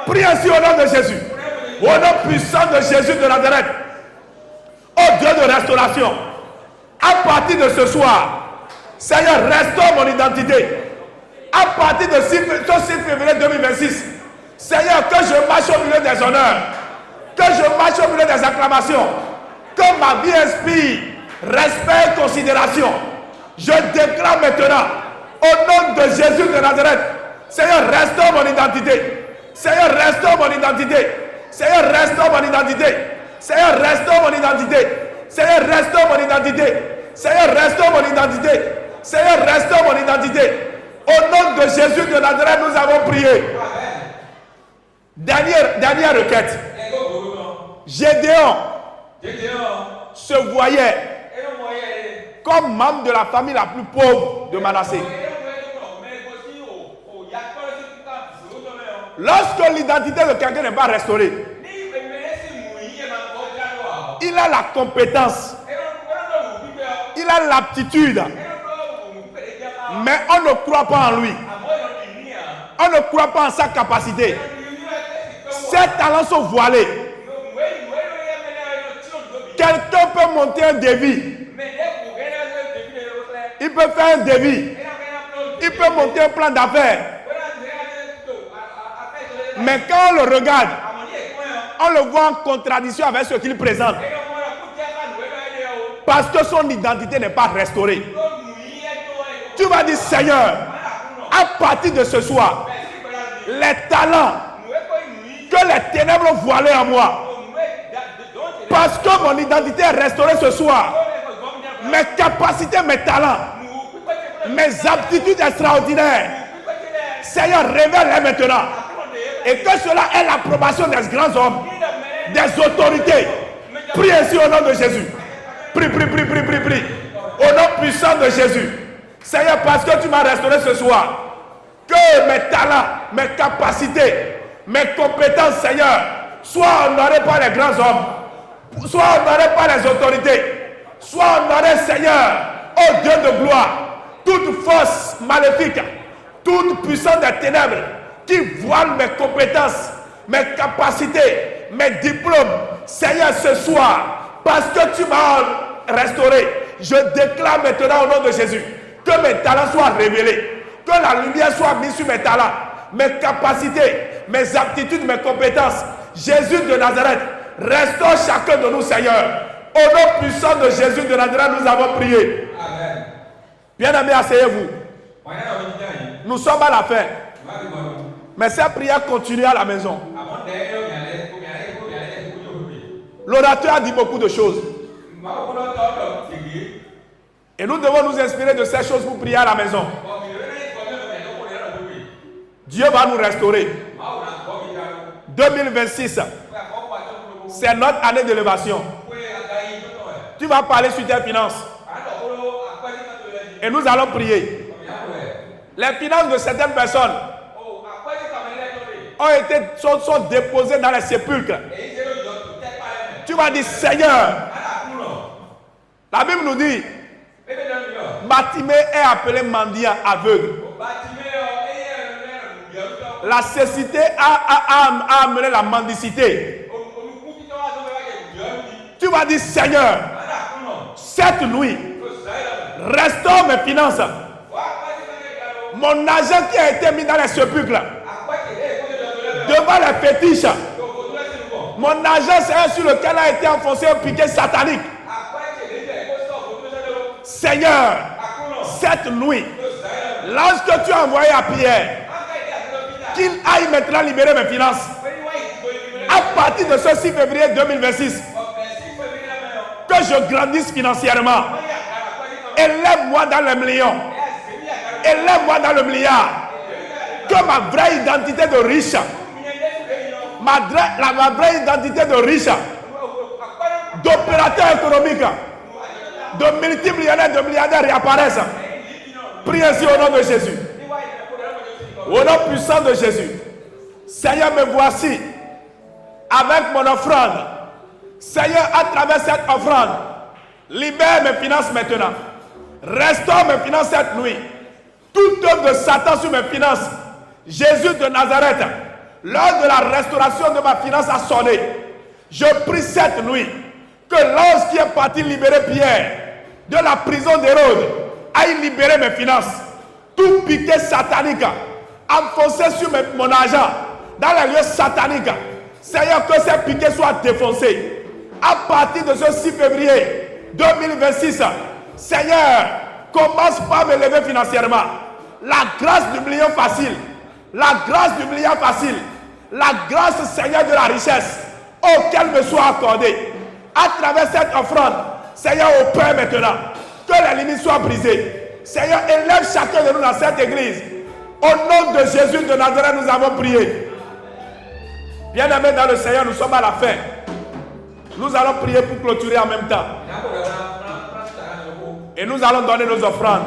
Prie ainsi au nom de Jésus. Au nom puissant de Jésus de Nazareth. Oh Dieu de restauration. À partir de ce soir, Seigneur, restaure mon identité. À partir de ce 6 février 2026, Seigneur, que je marche au milieu des honneurs. Que je marche au milieu des acclamations. Que ma vie inspire respect et considération. Je déclare maintenant, au nom de Jésus de Nazareth, Seigneur, restaure mon identité. Seigneur, restaure mon identité. Seigneur, restaure mon identité. Seigneur, restaure mon identité. Seigneur, restaure mon identité. Seigneur, restaure mon identité. Seigneur, restaure mon identité. Au nom de Jésus de Nazareth, nous avons prié. Dernière requête. Gédéon se voyait comme membre de la famille la plus pauvre de Manassé. Lorsque l'identité de quelqu'un n'est pas restaurée, il a la compétence, il a l'aptitude, mais on ne croit pas en lui. On ne croit pas en sa capacité. Ses talents sont voilés. Quelqu'un peut monter un devis. Il peut faire un devis. Il peut monter un plan d'affaires. Mais quand on le regarde, on le voit en contradiction avec ce qu'il présente. Parce que son identité n'est pas restaurée. Tu vas dire, Seigneur, à partir de ce soir, les talents que les ténèbres ont voilés en moi, parce que mon identité est restaurée ce soir, mes capacités, mes talents, mes aptitudes extraordinaires, Seigneur, révèle-les maintenant. Et que cela ait l'approbation des grands hommes, des autorités. Prie ainsi au nom de Jésus. Prie. Au nom puissant de Jésus. Seigneur, parce que tu m'as restauré ce soir, que mes talents, mes capacités, mes compétences, Seigneur, soient honorés par les grands hommes, soient honorés par les autorités, soient honorés, Seigneur, ô Dieu de gloire. Toute force maléfique, toute puissance des ténèbres qui voile mes compétences, mes capacités, mes diplômes, Seigneur, ce soir, parce que tu m'as restauré, je déclare maintenant au nom de Jésus que mes talents soient révélés, que la lumière soit mise sur mes talents, mes capacités, mes aptitudes, mes compétences. Jésus de Nazareth, restaure chacun de nous, Seigneur. Au nom puissant de Jésus de Nazareth, nous avons prié. Amen. Bien-aimés, asseyez-vous. Nous sommes à la fin. Mais cette prière continue à la maison. L'orateur a dit beaucoup de choses. Et nous devons nous inspirer de ces choses pour prier à la maison. Dieu va nous restaurer. 2026, c'est notre année d'élévation. Tu vas parler sur tes finances. Et nous allons prier. Les finances de certaines personnes sont déposées dans les sépulcres. Tu vas dire, Seigneur, la Bible nous dit, Bartimée est appelé mendiant aveugle. La cécité a amené la mendicité. Tu vas dire, Seigneur, cette nuit, restaure mes finances. Mon argent qui a été mis dans les sépulcres, devant les fétiches, mon argent c'est sur lequel a été enfoncé un piquet satanique. Seigneur, cette nuit, l'ange que tu as envoyé à Pierre, qu'il aille maintenant libérer mes finances. À partir de ce 6 février 2026, que je grandisse financièrement. Élève-moi dans le million. Élève-moi dans le milliard. Que ma vraie identité de riche, ma vraie identité de riche, d'opérateur économique, de multimillionnaire, de milliardaire réapparaisse. Prie ainsi au nom de Jésus. Au nom puissant de Jésus. Seigneur, me voici avec mon offrande. Seigneur, à travers cette offrande, libère mes finances maintenant. Restaure mes finances cette nuit. Toute œuvre de Satan sur mes finances, Jésus de Nazareth, l'heure de la restauration de ma finance a sonné. Je prie cette nuit que l'ange qui est parti libérer Pierre de la prison d'Hérode aille libérer mes finances. Tout piquet satanique enfoncé sur mon argent dans les lieux sataniques. Seigneur, que ces piquets soient défoncés. À partir de ce 6 février 2026, Seigneur, commence par me lever financièrement. La grâce du million facile. La grâce du milliard facile. La grâce, Seigneur, de la richesse auquel me soit accordée. À travers cette offrande, Seigneur, au Père maintenant, que les limites soient brisées. Seigneur, élève chacun de nous dans cette église. Au nom de Jésus de Nazareth, nous avons prié. Bien-aimés dans le Seigneur, nous sommes à la fin. Nous allons prier pour clôturer en même temps. Et nous allons donner nos offrandes.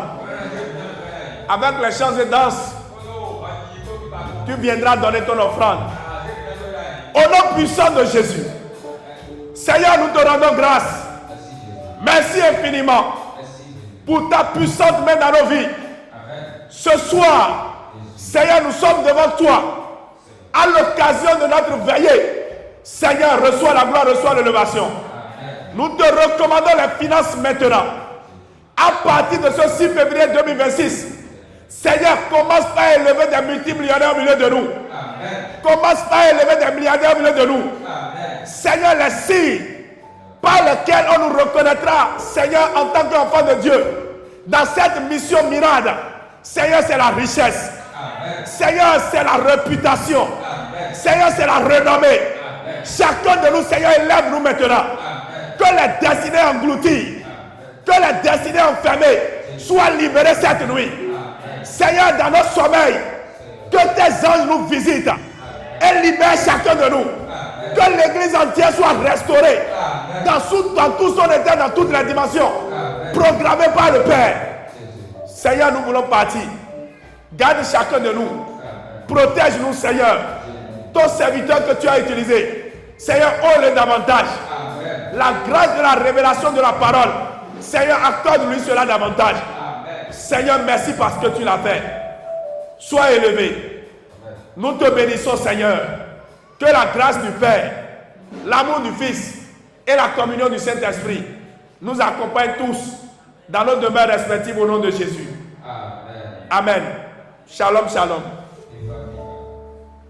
Avec les chants et danses, tu viendras donner ton offrande. Au nom puissant de Jésus. Seigneur, nous te rendons grâce. Merci infiniment pour ta puissante main dans nos vies. Ce soir, Seigneur, nous sommes devant toi. À l'occasion de notre veillée, Seigneur, reçois la gloire, reçois l'élévation. Nous te recommandons les finances maintenant. À partir de ce 6 février 2026, Seigneur, commence par élever des multimillionnaires au milieu de nous. Commence par élever des milliardaires au milieu de nous. Seigneur, les signes par lesquels on nous reconnaîtra, Seigneur, en tant qu'enfant de Dieu, dans cette mission miracle, Seigneur, c'est la richesse. Seigneur, c'est la réputation. Seigneur, c'est la renommée. Chacun de nous, Seigneur, élève-nous maintenant. Que les destinées englouties, que les destinées enfermées soient libérées cette nuit. Seigneur, dans nos sommeils, que tes anges nous visitent et libèrent chacun de nous. Que l'église entière soit restaurée dans tout son état, dans toutes les dimensions, programmée par le Père. Seigneur, nous voulons partir. Garde chacun de nous. Protège-nous, Seigneur. Ton serviteur que tu as utilisé, Seigneur, honore-le davantage. La grâce de la révélation de la parole, Seigneur, accorde-lui cela davantage. Seigneur, merci parce que tu l'as fait. Sois élevé. Nous te bénissons, Seigneur. Que la grâce du Père, l'amour du Fils et la communion du Saint-Esprit nous accompagnent tous dans nos demeures respectives au nom de Jésus. Amen. Shalom, shalom.